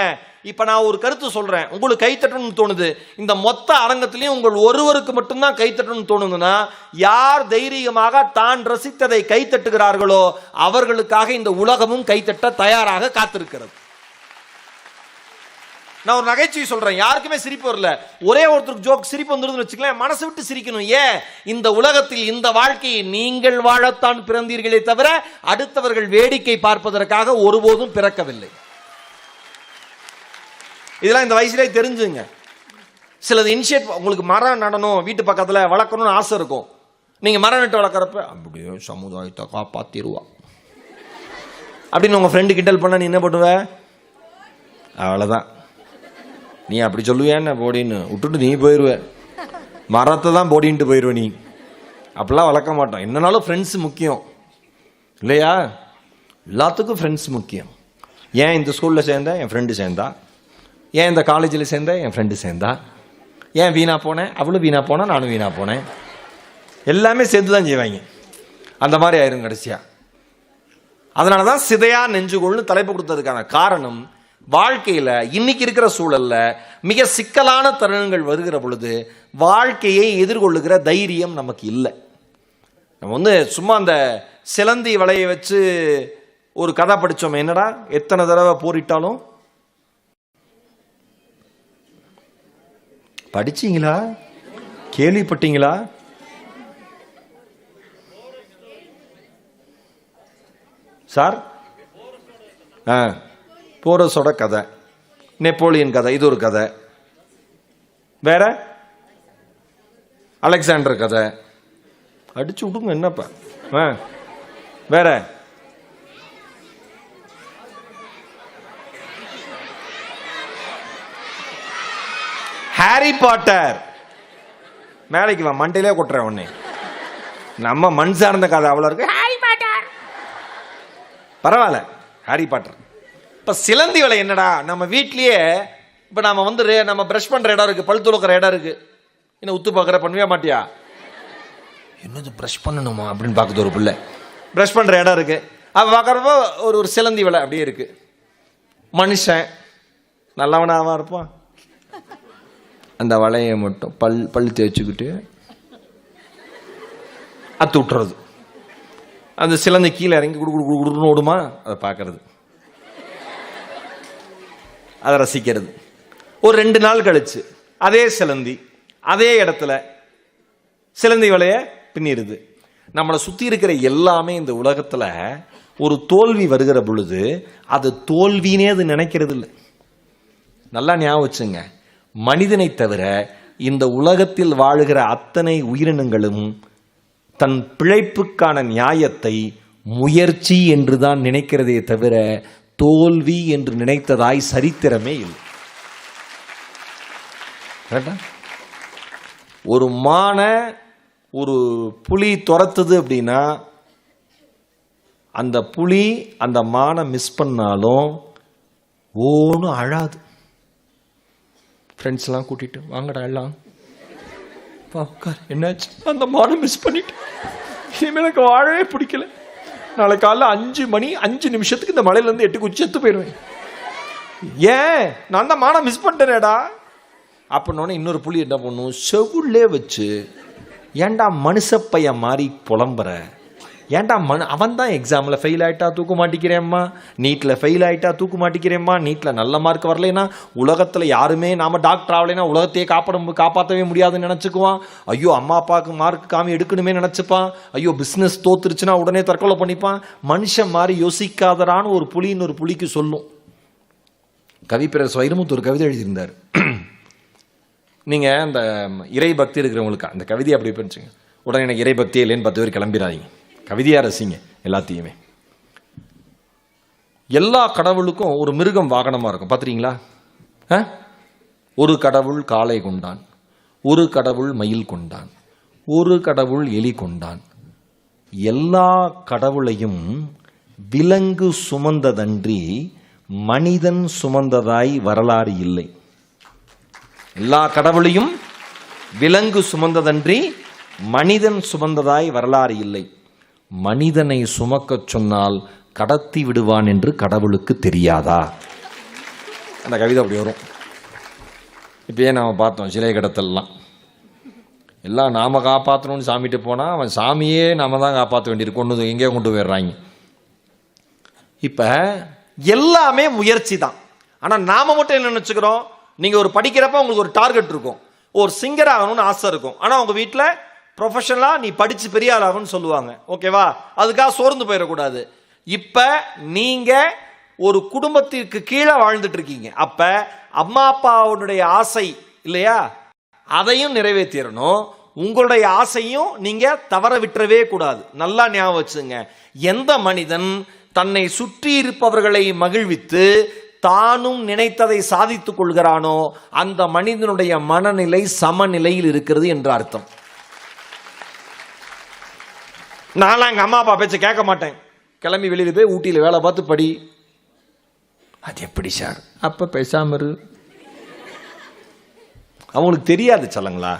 இப்ப நான் ஒரு கருத்து சொல்றேன், உங்களுக்கு கைத்தட்டணும்னு தோணுது, இந்த மொத்த அரங்கத்திலையும் உங்கள் ஒருவருக்கு மட்டும்தான் கைத்தட்டணும்னு தோணுதுன்னா, யார் தைரியமாக தான் ரசித்ததை கைத்தட்டுகிறார்களோ அவர்களுக்காக இந்த உலகமும் கைத்தட்ட தயாராக காத்திருக்கிறது. நான் ஒரு நகைச்சுவை சொல்றேன், யாருக்குமே சிரிப்பு வரல, ஒரே ஒருத்தருக்கு ஜோக் சிரிப்பு வந்துருதுன்னு வச்சுக்கலாம், மனசு விட்டு சிரிக்கணும். ஏன்? இந்த உலகத்தில் இந்த வாழ்க்கையை நீங்கள் வாழத்தான் பிறந்தீர்களே தவிர அடுத்தவர்கள் வேடிக்கை பார்ப்பதற்காக ஒருபோதும் பிறக்கவில்லை. இதெல்லாம் இந்த வயசுலேயே தெரிஞ்சுங்க. சிலது இனிஷியேட், உங்களுக்கு மரம் நடணும் வீட்டு பக்கத்தில் வளர்க்கணும்னு ஆசை இருக்கும், நீங்கள் மரம் நட்டு வளர்க்குறப்ப அப்படியே சமுதாயத்தை காப்பாற்றிடுவா அப்படின்னு உங்கள் ஃப்ரெண்டு கிண்டல் பண்ண நீ என்ன பண்ணுவ? அவ்வளோதான், நீ அப்படி சொல்லுவேன்னு போடின்னு விட்டுட்டு நீ போயிடுவ, மரத்தை தான் போடின்ட்டு போயிடுவ. நீ அப்படிலாம் வளர்க்க மாட்டோம். என்னன்னாலும் ஃப்ரெண்ட்ஸ் முக்கியம் இல்லையா? எல்லாத்துக்கும் ஃப்ரெண்ட்ஸ் முக்கியம். ஏன் இந்த ஸ்கூலில் சேர்ந்த என் ஃப்ரெண்டு சேர்ந்தா, ஏன் இந்த காலேஜில் சேர்ந்த என் ஃப்ரெண்டு சேர்ந்தா, ஏன் வீணா போனேன் அவளும் வீணா போனா நானும் வீணா போனேன், எல்லாமே சேர்ந்து தான் செய்வாங்க. அந்த மாதிரி ஆயிரும் கடைசியா. அதனால தான் சிதையா நெஞ்சுகொள்னு தலைப்பு கொடுத்ததுக்கான காரணம், வாழ்க்கையில் இன்னைக்கு இருக்கிற சூழல்ல மிக சிக்கலான தருணங்கள் வருகிற பொழுது வாழ்க்கையை எதிர்கொள்ளுகிற தைரியம் நமக்கு இல்லை. நம்ம சும்மா அந்த சிலந்தி வலையை வச்சு ஒரு கதை படித்தோம், என்னடா எத்தனை தடவை போரிட்டாலும். படிச்சீங்களா? கேள்விப்பட்டீங்களா? சார் போரஸோட கதை, நெப்போலியன் கதை, இது ஒரு கதை. வேற அலெக்சாண்டர் கதை, அடிச்சு விடுங்க என்னப்பா. வேற ஹாரி பாட்டர், மேலைக்கு வா, மண்டையிலே கொட்டுறேன் உடனே. நம்ம மண் சார்ந்த கதை அவ்வளோ இருக்கு. ஹாரி பாட்டர் பரவாயில்ல, ஹாரி பாட்டர். இப்போ சிலந்தி வலை என்னடா, நம்ம வீட்லயே இப்போ நம்ம நம்ம ப்ரஷ் பண்ணுற இடம் இருக்கு, பல் துளக்கிற இடம் இருக்கு, என்ன உத்து பார்க்குற பண்ணுவே மாட்டியா? என்னது ப்ரஷ் பண்ணணுமா அப்படின்னு பார்க்குது ஒரு பிள்ளை. ப்ரஷ் பண்ணுற இடம் இருக்கு, அப்போ பார்க்குறப்போ ஒரு சிலந்தி வலை அப்படியே இருக்கு. மனுஷன் நல்லவனாவா இருப்பான், அந்த வலையை மட்டும் பல் தேய்ச்சிக்கிட்டு அத்து விட்டுறது. அந்த சிலந்தி கீழே இறங்கி குடுன்னு ஓடுமா, அதை பார்க்கறது, அதை ரசிக்கிறது. ஒரு 2 நாள் கழிச்சு அதே சிலந்தி அதே இடத்துல சிலந்தி வலைய பின்னிடுது. நம்மளை சுற்றி இருக்கிற எல்லாமே இந்த உலகத்தில் ஒரு தோல்வி வருகிற பொழுது அது தோல்வினே அது நினைக்கிறது இல்லை. நல்லா ஞாபகம் வச்சுங்க, மனிதனை தவிர இந்த உலகத்தில் வாழுகிற அத்தனை உயிரினங்களும் தன் பிழைப்புக்கான நியாயத்தை முயற்சி என்றுதான் நினைக்கிறதே தவிர தோல்வி என்று நினைத்ததாய் சரித்திரமே இல்லை. ஒரு மானை ஒரு புலி துரத்துது அப்படின்னா அந்த புலி அந்த மானை மிஸ் பண்ணாலும் ஒன்றும் அழாது. ஃப்ரெண்ட்ஸ்லாம் கூட்டிட்டு வாங்கடா எல்லாம் உட்கார், என்னாச்சு? அந்த மானை மிஸ் பண்ணிட்டு இனிமேல் எனக்கு வாழவே பிடிக்கல, நாளை காலைல 5 மணி 5 நிமிஷத்துக்கு இந்த மலையிலேருந்து 8 குச்சி செத்து போயிடுவேன். ஏன்? நான் தான் மானை மிஸ் பண்ணிட்டேனேடா அப்படின்னோடனே இன்னொரு புலி என்ன பண்ணும், செவுள்ளே வச்சு ஏன்டா மனுஷ பையன் மாதிரி புலம்புற, ஏன்டா அவன் தான் எக்ஸாமில் ஃபெயில் ஆகிட்டா தூக்க மாட்டிக்கிறேம்மா, நீட்டில் ஃபெயில் ஆகிட்டா தூக்க மாட்டிக்கிறேம்மா, நீட்டில் நல்ல மார்க் வரலைன்னா உலகத்தில் யாருமே நாம் டாக்டர் ஆகலைன்னா உலகத்தையே காப்பாற்றவே முடியாதுன்னு நினச்சிக்குவான். ஐயோ அம்மா அப்பாவுக்கு மார்க் காமி எடுக்கணுமே நினச்சிப்பான். ஐயோ பிஸ்னஸ் தோத்துருச்சுன்னா உடனே தற்கொலை பண்ணிப்பான். மனுஷன் மாதிரி யோசிக்காதரான்னு ஒரு புலின்னு ஒரு புலிக்கு சொல்லும். கவிப்பேரரசு வைரமுத்து ஒரு கவிதை எழுதியிருந்தார். நீங்கள் அந்த இறை பக்தி இருக்கிறவங்களுக்கு அந்த கவிதை அப்படி பண்ணிச்சுங்க, உடனே எனக்கு இறை பக்தியே இல்லைன்னு 10 பேர் கிளம்பிடாதீங்க, கவிதையாக ரசிங்க எல்லாத்தையுமே. எல்லா கடவுளுக்கும் ஒரு மிருகம் வாகனமாக இருக்கும், பார்த்துறீங்களா? ஒரு கடவுள் காளை கொண்டான், ஒரு கடவுள் மயில் கொண்டான், ஒரு கடவுள் எலி கொண்டான். எல்லா கடவுளையும் விலங்கு சுமந்ததன்றி மனிதன் சுமந்ததாய் வரலாறு இல்லை. எல்லா கடவுளையும் விலங்கு சுமந்ததன்றி மனிதன் சுமந்ததாய் வரலாறு இல்லை. மனிதனை சுமக்க சொன்னால் கடத்தி விடுவான் என்று கடவுளுக்கு தெரியாதா? அந்த கவிதை அப்படி வரும். இப்பயே நாம பார்த்தோம் சிலை கடத்தல்லாம். எல்லாம் நாம காப்பாற்றணும்னு சாமிகிட்ட போனால் அவன் சாமியே நாம தான் காப்பாற்ற வேண்டியிருக்கு, கொண்டு எங்கேயோ கொண்டு போயிடுறாங்க. இப்போ எல்லாமே முயற்சி தான். ஆனால் நாம மட்டும் என்ன நினச்சிக்கிறோம், நீங்கள் ஒரு படிக்கிறப்ப உங்களுக்கு ஒரு டார்கெட் இருக்கும், ஒரு சிங்கர் ஆகணும்னு ஆசை இருக்கும். ஆனால் உங்கள் வீட்டில் ப்ரொஃபஷனலாக நீ படித்து பெரிய ஆள் ஆகணும்னு சொல்லுவாங்க. ஓகேவா? அதுக்காக சோர்ந்து போயிடக்கூடாது. இப்போ நீங்கள் ஒரு குடும்பத்திற்கு கீழே வாழ்ந்துட்டு இருக்கீங்க. அப்போ அம்மா அப்பாவுடைய ஆசை இல்லையா, அதையும் நிறைவேற்றிடணும். உங்களுடைய ஆசையும் நீங்க தவற விட்டுறவே கூடாது. நல்லா ஞாபகம் வச்சுங்க. எந்த மனிதன் தன்னை சுற்றி இருப்பவர்களை மகிழ்வித்து தானும் நினைத்ததை சாதித்துக் கொள்கிறானோ அந்த மனிதனுடைய மனநிலை சமநிலையில் இருக்கிறது என்று அர்த்தம். நான்லாம் எங்க அம்மா அப்பா பேச்ச கேட்க மாட்டேன், கிளம்பி வெளியில போய் ஊட்டியில் வேலை பார்த்து படி. அது எப்படி சார்? அப்ப பேசாம இரு. அவங்களுக்கு தெரியாது சொல்லுங்களா,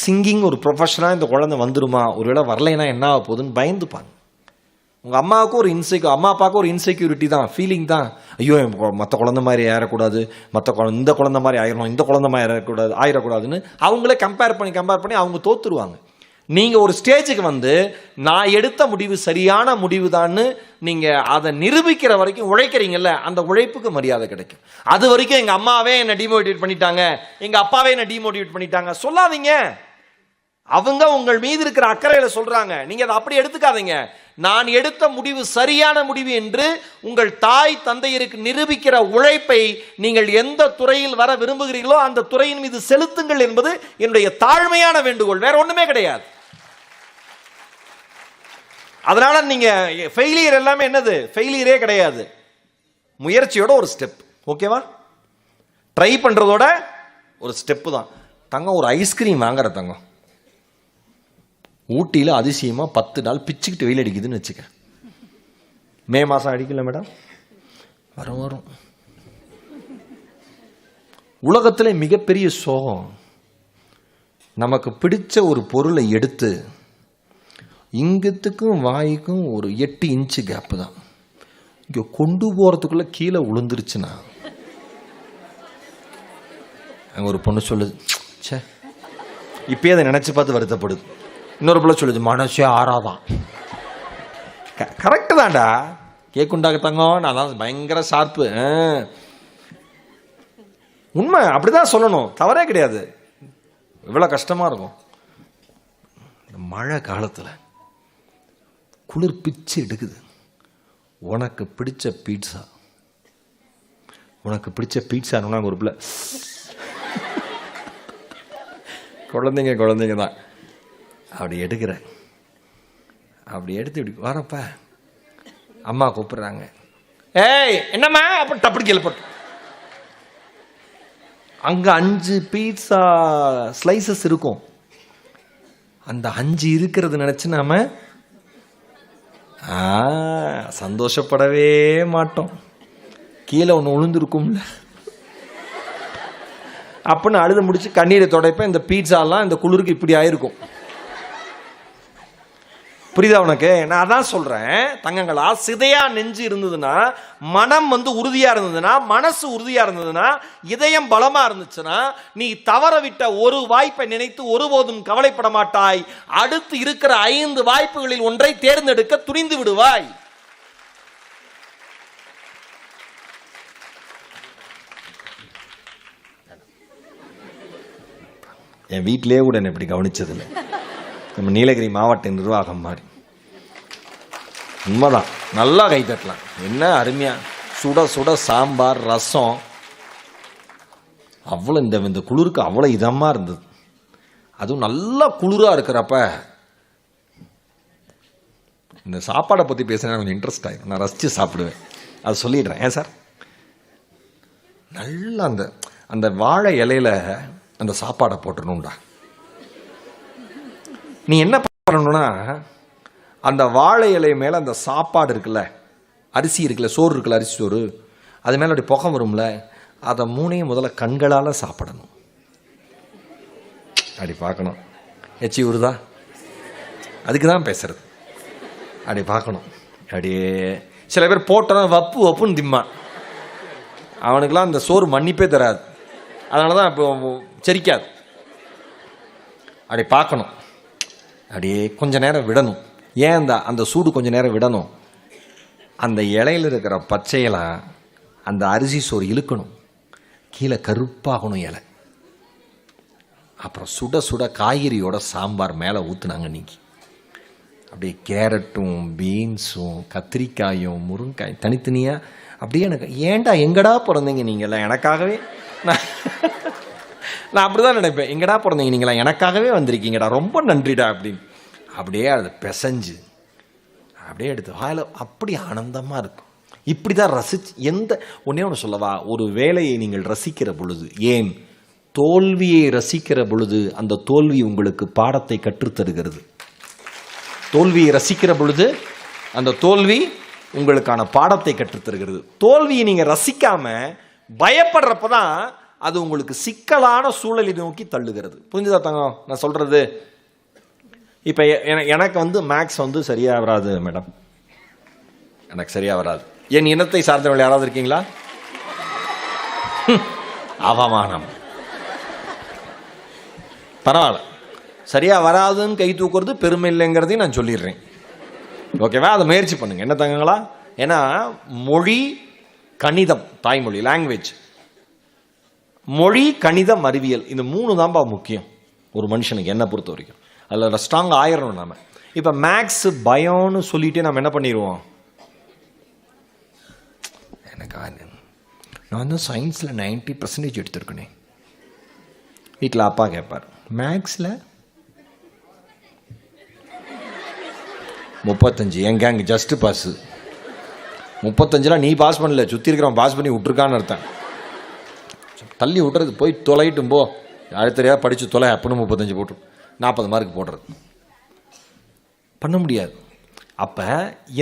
சிங்கிங் ஒரு ப்ரொஃபஷனாக இந்த குழந்தை வந்துருமா, ஒருவேளை வரலைன்னா என்ன ஆக போகுதுன்னு பயந்துப்பாங்க. உங்கள் அம்மாவுக்கும் ஒரு அம்மா அப்பாவுக்கும் ஒரு இன்செக்யூரிட்டி தான், ஃபீலிங் தான். ஐயோ மற்ற குழந்தை மாதிரி ஏறக்கூடாது, இந்த குழந்தை மாதிரி ஆயிடணும், இந்த குழந்தை மாதிரி ஆயிடக்கூடாதுன்னு அவங்களே கம்பேர் பண்ணி அவங்க தோத்துருவாங்க. நீங்கள் ஒரு ஸ்டேஜுக்கு வந்து நான் எடுத்த முடிவு சரியான முடிவு தான்னு நீங்கள் அதை நிரூபிக்கிற வரைக்கும் உழைக்கிறீங்கல்ல, அந்த உழைப்புக்கு மரியாதை கிடைக்கும். அது வரைக்கும் எங்கள் அம்மாவே என்னை டிமோட்டிவேட் பண்ணிட்டாங்க, எங்கள் அப்பாவே என்னை டிமோட்டிவேட் பண்ணிட்டாங்க சொல்லாதீங்க. அவங்க உங்கள் மீது இருக்கிற அக்கறையில் சொல்றாங்க, நீங்க அதை அப்படி எடுத்துக்காதீங்க. நான் எடுத்த முடிவு சரியான முடிவு என்று உங்கள் தாய் தந்தையருக்கு நிரூபிக்கிற உழைப்பை நீங்கள் எந்த துறையில் வர விரும்புகிறீர்களோ அந்த துறையின் மீது செலுத்துங்கள் என்பது என்னுடைய தாழ்மையான வேண்டுகோள், வேற ஒண்ணுமே கிடையாது. அதனால நீங்க ஃபெயிலியர் எல்லாமே என்னது, ஃபெயிலியரே கிடையாது, முயற்சியோட ஒரு ஸ்டெப். ஓகேவா? ட்ரை பண்றதோட ஒரு ஸ்டெப் தான். தங்கம் ஒரு ஐஸ்கிரீம் வாங்குற தங்கம் ஊட்டியில் அதிசயமா 10 நாள் பிச்சுக்கிட்டு வெயில் அடிக்குதுன்னு வச்சுக்க. மே மாசம் அடிக்கல மேடம், வரும். உலகத்தில் மிகப்பெரிய சோகம், நமக்கு பிடிச்ச ஒரு பொருளை எடுத்து இங்கத்துக்கும் வாய்க்கும் ஒரு 8 இன்ச்சு கேப்பு தான், இங்கே கொண்டு போகிறதுக்குள்ளே கீழே விழுந்துருச்சுன்னா அங்கே ஒரு பொண்ணு சொல்லுது, சே இப்பயே அதை நினச்சி பார்த்து வருத்தப்படுது. இன்னொரு பிள்ளை சொல்லுது, மனசே ஆறாதான். கரெக்டு தான்டா, கேக்குண்டாக தங்கம், நான் தான் பயங்கர ஷார்ப்பு. உண்மை அப்படிதான் சொல்லணும், தவறே கிடையாது. இவ்வளோ கஷ்டமாக இருக்கும் இந்த மழை காலத்தில், குளிர் பிச்சு எடுக்குது. உனக்கு பிடிச்ச பீட்சா ஒரு பிள்ளை, குழந்தைங்க தான் அப்படி எடுக்கிற, அப்படி எடுத்து இப்படி வரப்ப அம்மா கூப்பிடுறாங்க, ஏய் என்னம்மா அப்படி டப்படி கேள்விப்பட்டு. அங்க 5 பீட்சா ஸ்லைசஸ் இருக்கும். அந்த 5 இருக்கிறது நினைச்சு நாம சந்தோஷப்படவே மாட்டோம். கீழே ஒன்று விழுந்துருக்கும்ல அப்படின்னு அழுது முடிச்சு கண்ணீரை துடைப்பேன். இந்த பீட்சாலாம் இந்த குளிருக்கு இப்படி ஆயிருக்கும். புரியுதா உனக்கு? நான் அதான் சொல்றேன் தங்கங்களா, சிதையா நெஞ்சு இருந்ததுன்னா, மனம் உறுதியா இருந்ததுன்னா, மனசு உறுதியா இருந்ததுன்னா, இதயம் பலமா இருந்துச்சுன்னா, நீ தவற விட்ட ஒரு வாய்ப்பை நினைத்து ஒருபோதும் கவலைப்பட மாட்டாய். அடுத்து இருக்கிற 5 வாய்ப்புகளில் ஒன்றை தேர்ந்தெடுக்க துணிந்து விடுவாய். என் வீட்டிலே கூட என்ன இப்படி கவனிச்சதில்லை. நம்ம நீலகிரி மாவட்ட நிர்வாகம் மாதிரி. உண்மைதான், நல்லா கை தட்டலாம். என்ன அருமையா சுட சுட சாம்பார் ரசம், அவ்வளோ இந்த குளிருக்கு அவ்வளோ இதமாக இருந்தது. அதுவும் நல்லா குளிராக இருக்கிறப்ப இந்த சாப்பாடை பற்றி பேசினா கொஞ்சம் இன்ட்ரெஸ்ட் ஆகிடும், நான் ரசித்து சாப்பிடுவேன். அது சொல்லிடுறேன். ஏன் சார், நல்லா அந்த வாழை இலையில அந்த சாப்பாடை போட்டுடணும்டா. நீ என்ன பண்ணணும்னா, அந்த வாழை இலை மேலே அந்த சாப்பாடு இருக்குல்ல, அரிசி இருக்குல்ல, சோறு இருக்குல்ல, அரிசி சோறு, அது மேலே அப்படி புகை வரும்ல, அதை 3 முதல்ல கண்களால் சாப்பிடணும். அப்படி பார்க்கணும். எச்சி ஊறுதா, அதுக்கு தான் பேசுறது. அப்படி பார்க்கணும். அப்படியே சில பேர் போட்டோன்னா வப்பு வப்புன்னு திம்மா, அவனுக்கெல்லாம் அந்த சோறு மன்னிப்பே தராது. அதனால தான் இப்போ செரிக்காது. அப்படி பார்க்கணும். அப்படியே கொஞ்ச நேரம் விடணும். ஏன் அந்த சூடு கொஞ்ச நேரம் விடணும்? அந்த இலையில் இருக்கிற பச்சையெல்லாம் அந்த அரிசி சோறு இழுக்கணும், கீழே கருப்பாகணும் இலை. அப்புறம் சுட சுட காய்கறியோட சாம்பார் மேலே ஊற்றுனாங்க. இன்னைக்கு அப்படியே கேரட்டும் பீன்ஸும் கத்திரிக்காயும் முருங்காயும் தனித்தனியாக அப்படியே எனக்கு ஏன்டா எங்கடா பிறந்தீங்க நீங்கள்லாம் எனக்காகவே. நான் அப்படி தான் நினைப்பேன், எங்கடா பிறந்தீங்க நீங்களா எனக்காகவே வந்திருக்கீங்கடா, ரொம்ப நன்றிடா அப்படின்னு. அப்படியே அதை பிசைஞ்சு அப்படியே எடுத்து வாயில் அப்படி ஆனந்தமாக இருக்கும். இப்படி தான் ரசிச்சு ஒன்றே ஒன்று சொல்லவா, ஒரு வேலையை நீங்கள் ரசிக்கிற பொழுது, ஏன் தோல்வியை ரசிக்கிற பொழுது அந்த தோல்வி உங்களுக்கு பாடத்தை கற்றுத்தருகிறது. தோல்வியை ரசிக்கிற பொழுது அந்த தோல்வி உங்களுக்கான பாடத்தை கற்றுத்தருகிறது. தோல்வியை நீங்கள் ரசிக்காம பயப்படுறப்ப தான் அது உங்களுக்கு சிக்கலான சூழலை நோக்கி தள்ளுகிறது. புரிஞ்சுதா தங்கம் நான் சொல்றது? இப்போ எனக்கு மேக்ஸ் சரியா வராது மேடம், எனக்கு சரியா வராது. என் இனத்தை சார்ந்தவர்கள் யாராவது இருக்கீங்களா? அவமானம். பரவாயில்ல, சரியா வராதுன்னு கை தூக்குறது பெருமை இல்லைங்கிறதையும் நான் சொல்லிடுறேன். ஓகேவா? அதை முயற்சி பண்ணுங்க. என்ன தங்கங்களா? ஏன்னா மொழி கணிதம், தாய்மொழி லாங்குவேஜ், மொழி கணிதம் அறிவியல், இந்த 3 தான்பா முக்கியம் ஒரு மனுஷனுக்கு என்ன பொறுத்த வரைக்கும். அதில் ஸ்ட்ராங் ஆயிரணும் நாம. இப்போ மேக்ஸ் பயம்னு சொல்லிட்டு நம்ம என்ன பண்ணிடுவோம்? எனக்கு நான் தான் சயின்ஸில் 90% எடுத்திருக்கேனே. வீட்டில் அப்பா கேட்பார், மேக்ஸில் 35, என் கேங் ஜஸ்ட் பாஸ். 35 நீ பாஸ் பண்ணல, சுற்றி இருக்கிறவன் பாஸ் பண்ணி விட்டுருக்கான்னு அர்த்தம். தள்ளி விட்டுறது, போய் தொலைட்டும் போ, அடுத்தறியா படித்து தொலை அப்படின்னு 35 போட்டு 40 மார்க் போடுறது பண்ண முடியாது. அப்போ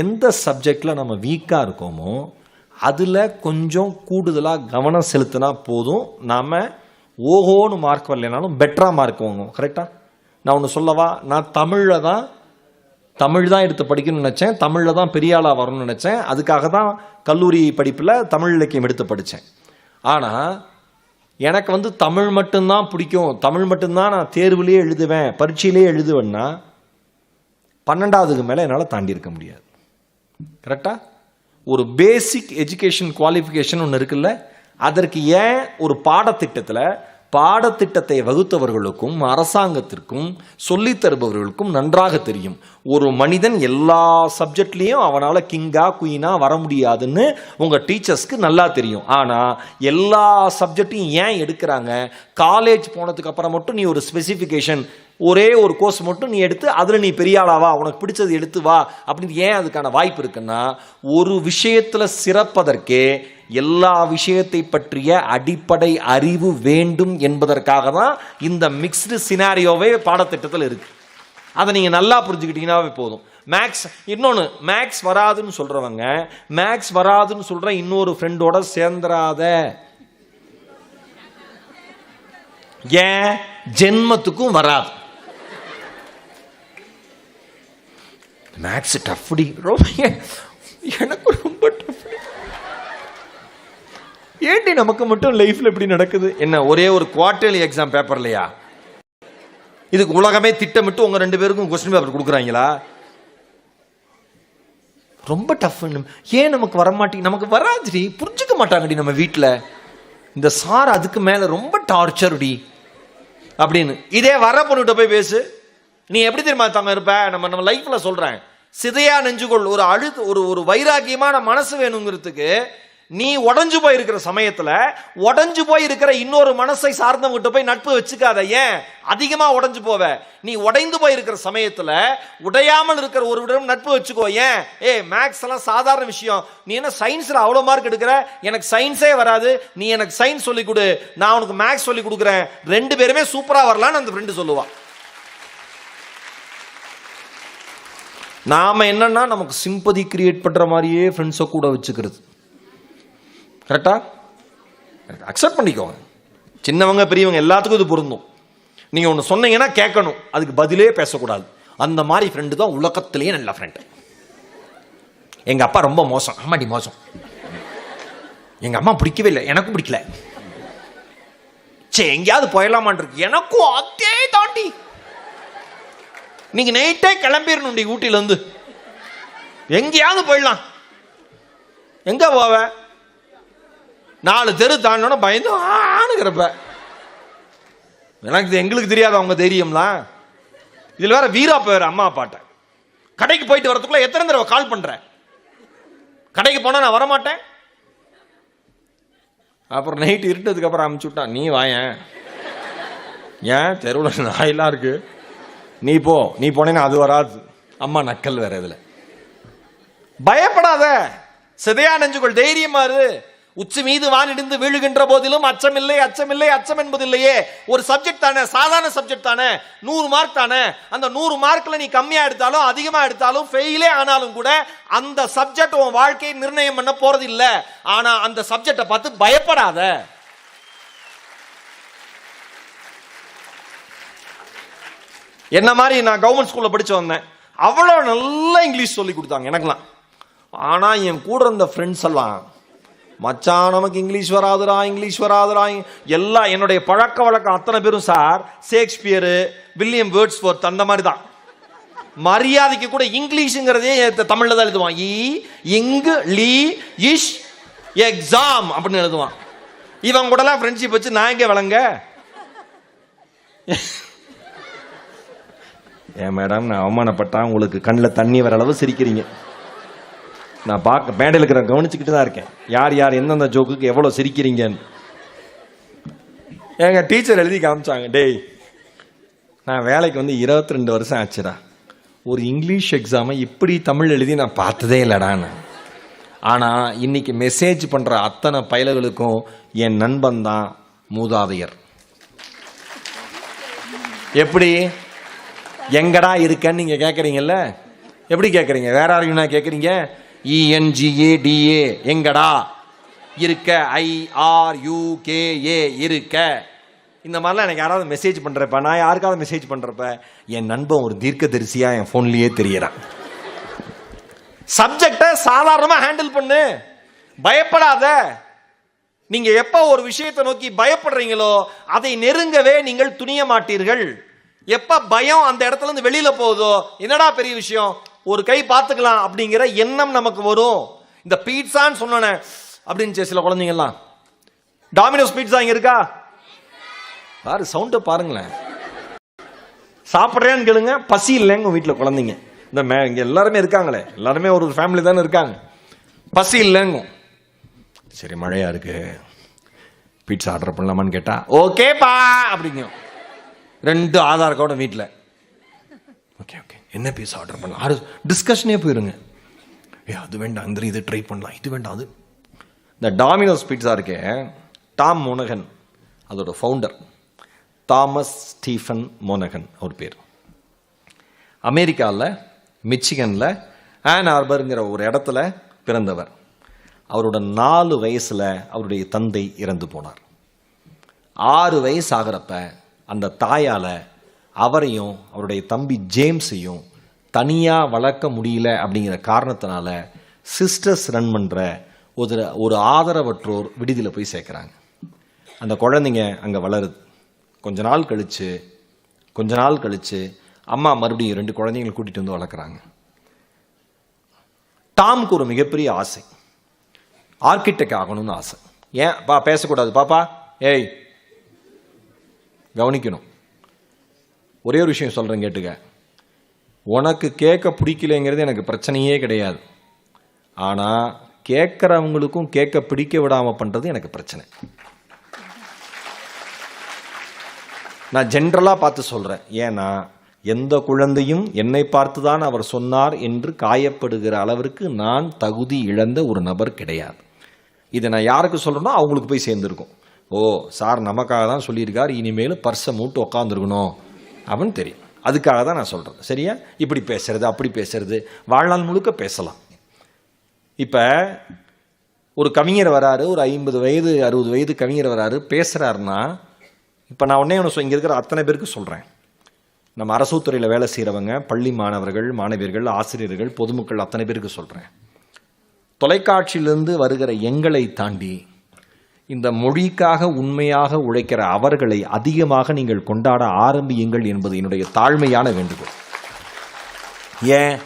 எந்த சப்ஜெக்டில் நம்ம வீக்காக இருக்கோமோ அதில் கொஞ்சம் கூடுதலாக கவனம் செலுத்தினா போதும், நாம் ஓஹோன்னு மார்க் வரலைனாலும் பெட்டராக மார்க் வாங்குவோம். கரெக்டாக? நான் ஒன்று சொல்லவா, நான் தமிழ் தான் எடுத்து படிக்கணும்னு நினச்சேன், தமிழில் தான் பெரிய ஆளாக வரணும்னு நினச்சேன். அதுக்காக தான் கல்லூரி படிப்பில் தமிழ் இலக்கியம் எடுத்து படித்தேன். ஆனால் எனக்கு தமிழ் மட்டும்தான் பிடிக்கும், தமிழ் மட்டும்தான் நான் தேர்வுலேயே எழுதுவேன், பரீட்சையிலே எழுதுவேன்னா 12வதுக்கு மேலே என்னால் தாண்டி இருக்க முடியாது. கரெக்டாக? ஒரு பேசிக் எஜுகேஷன் குவாலிஃபிகேஷன் ஒன்று இருக்குல்ல, அதற்கு ஏன் ஒரு பாடத்திட்டத்தை வகுத்தவர்களுக்கும் அரசாங்கத்திற்கும் சொல்லித் தருபவர்களுக்கும் நன்றாக தெரியும், ஒரு மனிதன் எல்லா சப்ஜெக்ட்லேயும் அவனால் கிங்கா குயினா வர முடியாதுன்னு உங்கள் டீச்சர்ஸ்க்கு நல்லா தெரியும். ஆனால் எல்லா சப்ஜெக்டையும் ஏன் எடுக்கிறாங்க? காலேஜ் போனதுக்கு அப்புறம் மட்டும் நீ ஒரு ஸ்பெசிஃபிகேஷன், ஒரே ஒரு கோர்ஸ் மட்டும் நீ எடுத்து அதில் நீ பெரிய ஆளாவா, உனக்கு பிடிச்சது எடுத்து வா அப்படின்னு ஏன் அதுக்கான வாய்ப்பு இருக்குன்னா, ஒரு விஷயத்தில் சிறப்பதற்கே எல்லா விஷயத்தை பற்றிய அடிப்படை அறிவு வேண்டும் என்பதற்காக தான் இந்த மிக்ஸ்டு சினாரியோவே பாடத்திட்டத்தில் இருக்கு. அதை நீங்கள் நல்லா புரிஞ்சுக்கிட்டீங்கன்னாவே போதும். மேக்ஸ் இன்னொன்று, மேக்ஸ் வராதுன்னு சொல்கிறவங்க, மேக்ஸ் வராதுன்னு சொல்கிற இன்னொரு ஃப்ரெண்டோட சேர்ந்துராத. ஏன்? ஜென்மத்துக்கும் வராது. மேக்ஸ் டஃப்டி, எனக்கு ரொம்ப டஃப். ஏன்டி நமக்கு மட்டும் லைஃப்ல இப்படி நடக்குது? என்ன ஒரே ஒரு குவார்டர்லி எக்ஸாம் பேப்பர்லையா இதுக்கு உலகமே திட்டமிட்டு உங்க 2 பேருக்கும் கொஸ்டின் பேப்பர் கொடுக்குறாங்களா? ரொம்ப டஃப். ஏன் நமக்கு வரமாட்டேங்க? நமக்கு வராதுடி, புரிஞ்சுக்க மாட்டாங்கடி நம்ம வீட்டில். இந்த சார் அதுக்கு மேல ரொம்ப டார்ச்சர்டி அப்படின்னு. இதே வர பொண்ணுகிட்ட போய் பேசு, நீ எப்படி தெரியுமா தாங்க இருப்ப? நம்ம லைஃப்ல சொல்றேன், சிதையா நெஞ்சுகொள், ஒரு வைராக்கியமான மனசு வேணுங்கிறதுக்கு நீ உடஞ்சு போயிருக்கிற சமயத்துல உடஞ்சு போயிருக்கிற இன்னொரு மனசை சார்ந்தவங்கிட்ட போய் நட்பு வச்சுக்காத. ஏன்? அதிகமா உடஞ்சு போவ. நீ உடைந்து போயிருக்கிற சமயத்துல உடையாமல் இருக்கிற ஒருவரிடம் நட்பு வச்சுக்கோ. ஏன்? மேக்ஸ் எல்லாம் சாதாரண விஷயம், நீ என்ன சயின்ஸ்ல அவ்வளவு மார்க் எடுக்கிற, எனக்கு சயின்ஸே வராது, நீ எனக்கு சயின்ஸ் சொல்லி கொடு, நான் உனக்கு மேக்ஸ் சொல்லி கொடுக்குறேன், 2 பேருமே சூப்பரா வரலான்னு அந்த ஃப்ரெண்டு சொல்லுவான். நாம என்னன்னா நமக்கு சிம்பதி கிரியேட் பண்ற மாதிரியே ஃப்ரெண்ட்ஸை கூட வச்சுக்கிறது. கரெக்டா? அக்செப்ட் பண்ணிக்கோங்க. சின்னவங்க பெரியவங்க எல்லாத்துக்கும் இது பொருந்தும். நீங்கள் ஒன்று சொன்னீங்கன்னா கேட்கணும், அதுக்கு பதிலே பேசக்கூடாது. அந்த மாதிரி ஃப்ரெண்டு தான் உலகத்திலேயே நல்ல ஃப்ரெண்டு. எங்கள் அப்பா ரொம்ப மோசம், அம்மாடி மோசம். எங்கள் அம்மா பிடிக்கவே இல்லை, எனக்கும் பிடிக்கல. சரி எங்கேயாவது போயிடலாமான் இருக்கு, எனக்கும் அதே தாண்டி. நீங்க நைட்டே கிளம்பிடணும் ஊட்டியிலேருந்து, எங்கேயாவது போயிடலாம். எங்க போவ? 4 தெரு தாண்டோன்னா பயந்து ஆணுங்கிறப்ப. எனக்கு எங்களுக்கு தெரியாத அவங்க தைரியம்லாம். இதில் வேற வீரா பேர் அம்மா அப்பாட்ட. கடைக்கு போயிட்டு வரதுக்குள்ள எத்தனை தடவை கால் பண்ற? கடைக்கு போனா நான் வரமாட்டேன். அப்புறம் நைட்டு இருட்டதுக்கு அப்புறம் அமுச்சு விட்டான், நீ வாயேன், ஏன் தெருவில் நாயெல்லாம் இருக்கு, நீ போ, நீ போனேன்னா அது வராது. அம்மா நக்கல் வேற. இதுல பயப்படாத, சிதையா நெஞ்சுகள், தைரியமா இரு. உச்சி மீது வானிடிந்து வீழுகின்ற போதிலும் அச்சமில்லை அச்சமில்லை அச்சம் என்பதில்லையே. ஒரு சப்ஜெக்ட் தானே, சாதாரண சப்ஜெக்ட் தானே, 100 மார்க் தானே. அந்த 100 மார்க்ல நீ கம்மியா எடுத்தாலும் அதிகமா எடுத்தாலும் ஃபெயிலே ஆனாலும் கூட அந்த சப்ஜெக்ட் உன் வாழ்க்கையை நிர்ணயம் பண்ண போறது இல்ல. ஆனா அந்த சப்ஜெக்டை பார்த்து பயப்படாத. என்ன மாதிரி நான் கவர்மெண்ட் ஸ்கூல்ல படிச்சு வந்தேன், அவ்வளவு நல்லா இங்கிலீஷ் சொல்லி கொடுத்தாங்க எனக்குலாம். ஆனா என் கூட இருந்த ஃப்ரெண்ட்ஸ் எல்லாம், மச்சான் நமக்கு இங்கிலீஷ் வராதுடா, இங்கிலீஷ் வராதுடா, எல்லாம் என்னுடைய பழக்க வழக்கம் அத்தனை பேரும் சார் ஷேக்ஸ்பியர், வில்லியம் வேர்ட்ஸ்வொர்த் அந்த மாதிரி தான். மரியாதைக்கு கூட இங்கிலீஷ்ங்கிறதே தமிழ்ல தான் எழுதுவான். இங்கிலீஷ் எக்ஸாம் அப்படின்னு எழுதுவான். இவன் கூட எல்லாம் ஃப்ரெண்ட்ஷிப் வச்சு நான் எங்க விளங்க? ஏன் மேடம், நான் அவமானப்பட்டா உங்களுக்கு கண்ணில் தண்ணி வர அளவு சிரிக்கிறீங்க. நான் பார்க்க மேடையில் இருக்கிற கவனிச்சுக்கிட்டு தான் இருக்கேன், யார் யார் எந்தெந்த ஜோக்குக்கு எவ்வளோ சிரிக்கிறீங்கன்னு. எங்கள் டீச்சர் எழுதி காமிச்சாங்க, டேய் நான் வேலைக்கு வந்து 22 வருஷம் ஆச்சுடா, ஒரு இங்கிலீஷ் எக்ஸாமை இப்படி தமிழ் எழுதி நான் பார்த்ததே இல்லைடான்னு. ஆனால் இன்னைக்கு மெசேஜ் பண்ணுற அத்தனை பயல்களுக்கும் என் நண்பன் தான் மூதாதையர். எப்படி எங்கடா இருக்கன்னு நீங்க கேட்குறீங்கல்ல, எப்படி கேட்குறீங்க? வேற யாரையும் கேட்குறீங்க? ENGADA எங்கடா இருக்க, IRUKA இருக்க. இந்த மாதிரிலாம் எனக்கு யாராவது மெசேஜ் பண்றப்ப, நான் யாருக்காவது மெசேஜ் பண்றப்ப என் நண்பன் ஒரு தீர்க்கதரிசியா என் போன்லயே தெரியறான். சப்ஜெக்டை சாதாரணமா ஹேண்டில் பண்ணு, பயப்படாத. நீங்க எப்ப ஒரு விஷயத்தை நோக்கி பயப்படுறீங்களோ அதை நெருங்கவே நீங்கள் துணிய மாட்டீர்கள். எப்ப பயம் அந்த இடத்துல இருந்து வெளியில போகுதோ, என்னடா பெரிய விஷயம், ஒரு கை பார்த்துக்கலாம் அப்படிங்கிற எண்ணம் நமக்கு வரும். இந்த பீட்சான்னு சொன்ன அப்படின்னு சில குழந்தைங்கலாம், டாமினோஸ் பீட்சா இங்க இருக்கா பாரு, சவுண்ட பாருங்களேன். சாப்பிட்றேன்னு கேளுங்க, பசி இல்லைங்க உங்க வீட்டில் குழந்தைங்க. இந்த இங்க எல்லாருமே இருக்காங்களே, எல்லாருமே ஒரு ஃபேமிலி தானே இருக்காங்க. பசி இல்லைங்க, சரி மழையா இருக்கு பீட்சா ஆர்டர் பண்ணலாமான்னு கேட்டா ஓகேப்பா அப்படிங்க. 2 ஆதார் கார்டு வீட்டில். ஓகே ஓகே என்ன பீஸா ஆர்டர் பண்ணலாம், டிஸ்கஷனே போயிருங்க. அது வேண்டாம், இந்த இது ட்ரை பண்ணலாம், இது வேண்டாம் அது. இந்த டாமினோஸ் பீட்சா இருக்கே, டாம் மோனகன் அதோட ஃபவுண்டர், தாமஸ் ஸ்டீஃபன் மோனகன் அவர் பேர். அமெரிக்காவில் மிச்சிகனில் ஆன் ஆர்பருங்கிற ஒரு இடத்துல பிறந்தவர். அவரோட 4 வயசுல அவருடைய தந்தை இறந்து போனார். 6 வயசு ஆகிறப்ப அந்த தாயால அவரையும் அவருடைய தம்பி ஜேம்ஸையும் தனியா வளர்க்க முடியல அப்படிங்கிற காரணத்தினால சிஸ்டர்ஸ் ரன் பண்ற ஒரு ஆதரவற்றோர் விடுதியில் போய் சேர்க்கிறாங்க. அந்த குழந்தைங்க அங்க வளருது. கொஞ்ச நாள் கழிச்சு அம்மா மறுபடியும் 2 குழந்தைங்களை கூட்டிட்டு வந்து வளர்க்குறாங்க. டாம்க்கு ஒரு மிகப்பெரிய ஆசை, ஆர்கிடெக்ட் ஆகணும்னு ஆசை. ஏன் பா பேசக்கூடாது பாப்பா, ஏய் கவனிக்கணும். ஒரே ஒரு விஷயம் சொல்றேன் கேட்டுக்க. உனக்கு கேட்க பிடிக்கலைங்கிறது எனக்கு பிரச்சனையே கிடையாது. ஆனா கேட்கறவங்களுக்கும் கேட்க பிடிக்க விடாம பண்றது எனக்கு பிரச்சனை. நான் ஜென்ரலா பார்த்து சொல்றேன். ஏன்னா எந்த குழந்தையும் என்னை பார்த்துதான் அவர் சொன்னார் என்று காயப்படுகிற அளவிற்கு நான் தகுதி இழந்த ஒரு நபர் கிடையாது. இதை நான் யாருக்கு சொல்றேனோ அவங்களுக்கு போய் சேர்ந்துருக்கும். ஓ சார் நமக்காக தான் சொல்லியிருக்கார், இனிமேல் பர்ஸை மூட்டு உக்காந்துருக்கணும் அப்படின்னு தெரியும். அதுக்காக தான் நான் சொல்றேன். சரியா? இப்படி பேசுறது அப்படி பேசுறது வாழ்நாள் முழுக்க பேசலாம். இப்ப ஒரு கவிஞர் வராரு, ஒரு 50 வயது 60 வயது கவிஞர் வராரு, பேசுறாருன்னா இப்போ நான் ஒன்று இங்கே இருக்கிற அத்தனை பேருக்கு சொல்கிறேன். நம்ம அரசுத்துறையில் வேலை செய்கிறவங்க, பள்ளி மாணவர்கள், மாணவியர்கள், ஆசிரியர்கள், பொதுமக்கள் அத்தனை பேருக்கு சொல்கிறேன். தொலைக்காட்சியிலிருந்து வருகிற எங்களை தாண்டி இந்த மொழிக்காக உண்மையாக உழைக்கிற அவர்களை அதிகமாக நீங்கள் கொண்டாட ஆரம்பியுங்கள் என்பது என்னுடைய தாழ்மையான வேண்டுகோள். ஏன்,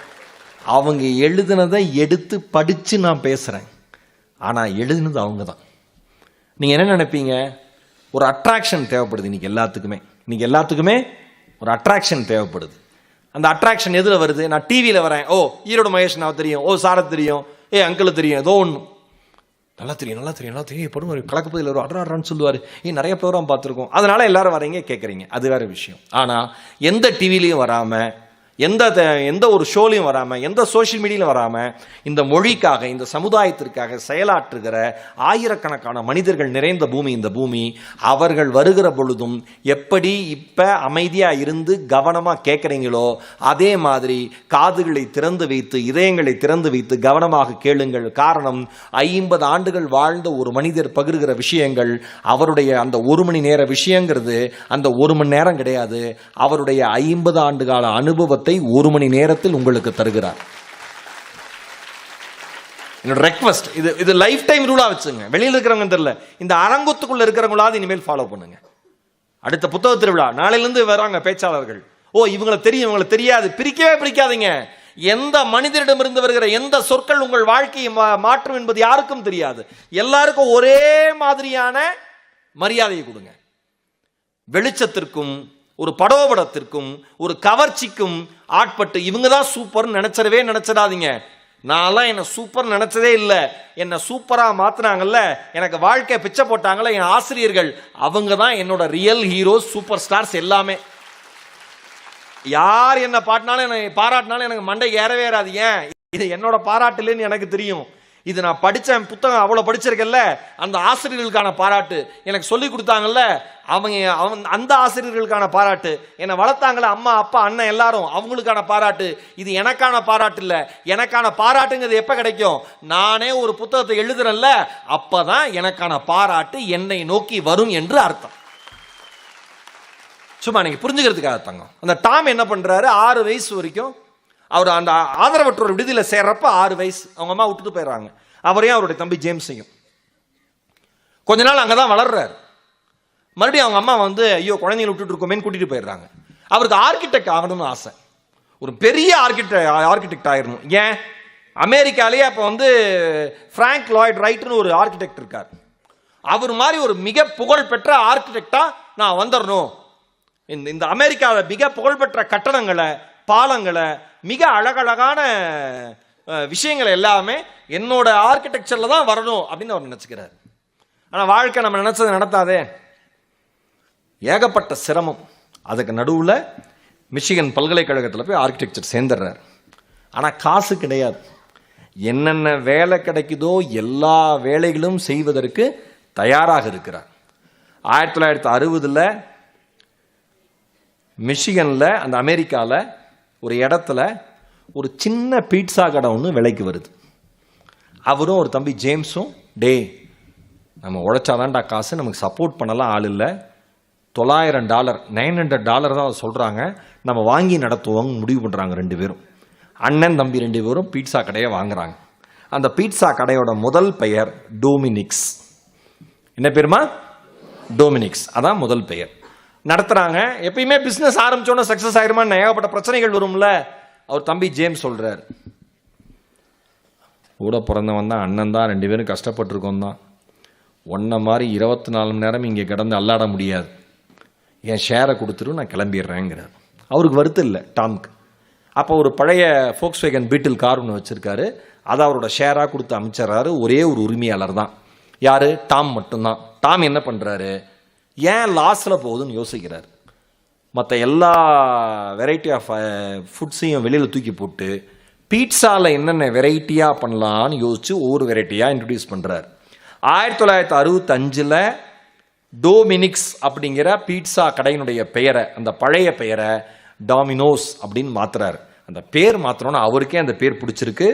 அவங்க எழுதினதை எடுத்து படித்து நான் பேசுகிறேன், ஆனால் எழுதினது அவங்க தான். நீங்கள் என்ன நினைப்பீங்க? ஒரு அட்ராக்ஷன் தேவைப்படுது இன்னைக்கு எல்லாத்துக்குமே ஒரு அட்ராக்ஷன் தேவைப்படுது. அந்த அட்ராக்ஷன் எதில் வருது? நான் டிவியில் வரேன், ஓ ஈரோடு மகேஷ் நான் தெரியும், ஓ சாரை தெரியும், அங்கிள் தெரியும், ஏதோ ஒன்று நல்லா தெரியும் படுவார், கலக்கப்பதில் வரும், அட்ரான்னு சொல்லுவார், நிறைய ப்ரோக்ராம் பார்த்துருக்கோம், அதனால எல்லாரும் வரீங்க கேட்குறீங்க, அது வேற விஷயம். ஆனால் எந்த டிவிலையும் வராமல், எந்த ஒரு ஷோலையும் வராமல், எந்த சோஷியல் மீடியாவிலும் வராமல் இந்த மொழிக்காக, இந்த சமுதாயத்திற்காக செயலாற்றுகிற ஆயிரக்கணக்கான மனிதர்கள் நிறைந்த பூமி இந்த பூமி. அவர்கள் வருகிற பொழுதும் எப்படி இப்போ அமைதியாக இருந்து கவனமாக கேட்குறீங்களோ அதே மாதிரி காதுகளை திறந்து வைத்து, இதயங்களை திறந்து வைத்து கவனமாக கேளுங்கள். காரணம், 50 ஆண்டுகள் வாழ்ந்த ஒரு மனிதர் பகிர்கிற விஷயங்கள், அவருடைய அந்த 1 மணி நேர விஷயங்கிறது அந்த 1 மணி நேரம் கிடையாது. அவருடைய 50 ஆண்டு கால அனுபவத்தை 1 மணி நேரத்தில் உங்களுக்கு தருகிறார். என்னோட ரெக்வெஸ்ட், இது லைஃப் டைம் ரூலா வச்சுங்க. வெளியில் இருக்கிறவங்க தெரியல, இந்த அரங்கத்துக்குள்ள இருக்கிறவங்களாவது இனிமேல் ஃபாலோ பண்ணுங்க. அடுத்த புத்தக திருவிழா நாளையிலிருந்து வராங்க பேச்சாளர்கள், இவங்களை தெரியும் இவங்களை தெரியாது, பிரிக்காதீங்க. எந்த மனிதரிடமிருந்து வருகிற எந்த சொற்கள் உங்கள் வாழ்க்கையை மாற்றும் என்பது யாருக்கும் தெரியாது. எல்லாருக்கும் ஒரே மாதிரியான மரியாதையை கொடுங்க. வெளிச்சத்திற்கும் ஒரு படோபடத்திற்கும் ஒரு கவர்ச்சிக்கும் ஆட்பட்டு இவங்க தான் சூப்பர் நினைச்சிடாதீங்க. நான்லாம் என்ன சூப்பர் நினைச்சதே இல்லை. என்ன சூப்பரா மாத்தினாங்கல்ல, எனக்கு வாழ்க்கை பிச்சை போட்டாங்கல்ல என் ஆசிரியர்கள், அவங்க தான் என்னோட ரியல் ஹீரோஸ், சூப்பர் ஸ்டார்ஸ் எல்லாமே. யார் என்ன பாராட்டினாலும் எனக்கு மண்டை ஏறவே ஏறாது. ஏன், இது என்னோட பாராட்டு இல்லைன்னு எனக்கு தெரியும். இது நான் படித்த புத்தகம் அவ்வளோ படிச்சிருக்கேன்ல, அந்த ஆசிரியர்களுக்கான பாராட்டு. எனக்கு சொல்லி கொடுத்தாங்கல்ல அந்த ஆசிரியர்களுக்கான பாராட்டு. என்னை வளர்த்தாங்களே அம்மா அப்பா அண்ணன் எல்லாரும், அவங்களுக்கான பாராட்டு. இது எனக்கான பாராட்டு இல்லை. எனக்கான பாராட்டுங்கிறது எப்போ கிடைக்கும்? நானே ஒரு புத்தகத்தை எழுதுறேன்ல, அப்பதான் எனக்கான பாராட்டு என்னை நோக்கி வரும் என்று அர்த்தம். சும்மா நீங்க புரிஞ்சுக்கிறதுக்காக தங்கம். அந்த டாம் என்ன பண்றாரு, 6 வயசு வரைக்கும் அவர் அந்த ஆதரவற்றோர் விடுதியில் சேர்றப்ப 6 வயசு அவங்க அம்மா விட்டுட்டு போயிடுறாங்க. அவரையும் அவருடைய தம்பி ஜேம்ஸையும். கொஞ்ச நாள் அங்கதான் வளர்றாரு. மறுபடியும் அவங்க அம்மா ஐயோ குழந்தைங்களை விட்டுட்டு இருக்கோமேன்னு கூட்டிட்டு போயிடுறாங்க. அவருக்கு ஆர்கிடெக்ட் ஆகணும்னு ஆசை, ஒரு பெரிய ஆர்கிடெக்ட் ஆயிடணும். ஏன், அமெரிக்காலேயே அப்போ பிராங்க் லாய்ட் ரைட்னு ஒரு ஆர்கிடெக்ட் இருக்கார். அவர் மாதிரி ஒரு மிக புகழ்பெற்ற ஆர்கிடெக்டா நான் வந்துடணும். இந்த அமெரிக்காவில் மிக புகழ்பெற்ற கட்டடங்களை, பாலங்களை, மிக அழகழகான விஷயங்கள் எல்லாமே என்னோட ஆர்கிடெக்சர்ல தான் வரணும் அப்படின்னு அவர் நினைச்சுக்கிறார். ஆனால் வாழ்க்கை நம்ம நினைச்சதை நடத்தாதே, ஏகப்பட்ட சிரமம். அதுக்கு நடுவில் மிச்சிகன் பல்கலைக்கழகத்தில் போய் ஆர்கிடெக்சர் சேர்ந்துடுறார். ஆனால் காசு கிடையாது. என்னென்ன வேலை கிடைக்குதோ எல்லா வேலைகளும் செய்வதற்கு தயாராக இருக்கிறார். 1960 மிச்சிகனில், அந்த அமெரிக்காவில் ஒரு இடத்துல ஒரு சின்ன பீட்சா கடை ஒன்று விலைக்கு வருது. அவரும் ஒரு தம்பி ஜேம்ஸும், நம்ம உழைச்சாதான்டா காசு, நமக்கு சப்போர்ட் பண்ணலாம் ஆள் இல்லை, $900 $900 தான் சொல்கிறாங்க, நம்ம வாங்கி நடத்துவோம் முடிவு பண்ணுறாங்க. 2 பேரும், அண்ணன் தம்பி 2 பேரும் பீட்சா கடையை வாங்குறாங்க. அந்த பீட்சா கடையோட முதல் பெயர் டோமினிக்ஸ். என்ன பேருமா? டோமினிக்ஸ், அதான் முதல் பெயர். நடத்துறாங்க. எப்பயுமே பிசினஸ் ஆரம்பிச்சோன்னா சக்சஸ் ஆயிருமா, ஏகப்பட்ட பிரச்சனைகள் வரும்ல. அவர் தம்பி ஜேம்ஸ் சொல்றார், கூட பிறந்தவன் தான், அண்ணன் தான், 2 பேரும் கஷ்டப்பட்டிருக்கோம் தான், ஒன்ன மாதிரி 24 மணி நேரம் இங்கே கிடந்து அல்லாட முடியாது, என் ஷேரை கொடுத்துட்டு நான் கிளம்பிடுறேங்கிறார். அவருக்கு வருத்தம் இல்லை டாம்க்கு. அப்போ ஒரு பழைய ஃபோக்ஸ்வேகன் பீட்டில் கார் ஒன்று வச்சிருக்காரு, அதை அவரோட ஷேராக கொடுத்து அமைச்சறாரு. ஒரே ஒரு உரிமையாளர் தான், யாரு? டாம் மட்டும்தான். டாம் என்ன பண்றாரு, ஏன் லாஸில் போகுதுன்னு யோசிக்கிறார். மற்ற எல்லா வெரைட்டி ஆஃப் ஃபுட்ஸையும் வெளியில் தூக்கி போட்டு பீட்சாவில் என்னென்ன வெரைட்டியாக பண்ணலான்னு யோசித்து ஒவ்வொரு வெரைட்டியாக இன்ட்ரடியூஸ் பண்ணுறார். 1965 டோமினிக்ஸ் அப்படிங்கிற பீட்சா கடையினுடைய பெயரை, அந்த பழைய பெயரை டாமினோஸ் அப்படின்னு மாத்துறாரு. அந்த பேர் மாத்திரம்னா அவருக்கே அந்த பேர் பிடிச்சிருக்கு.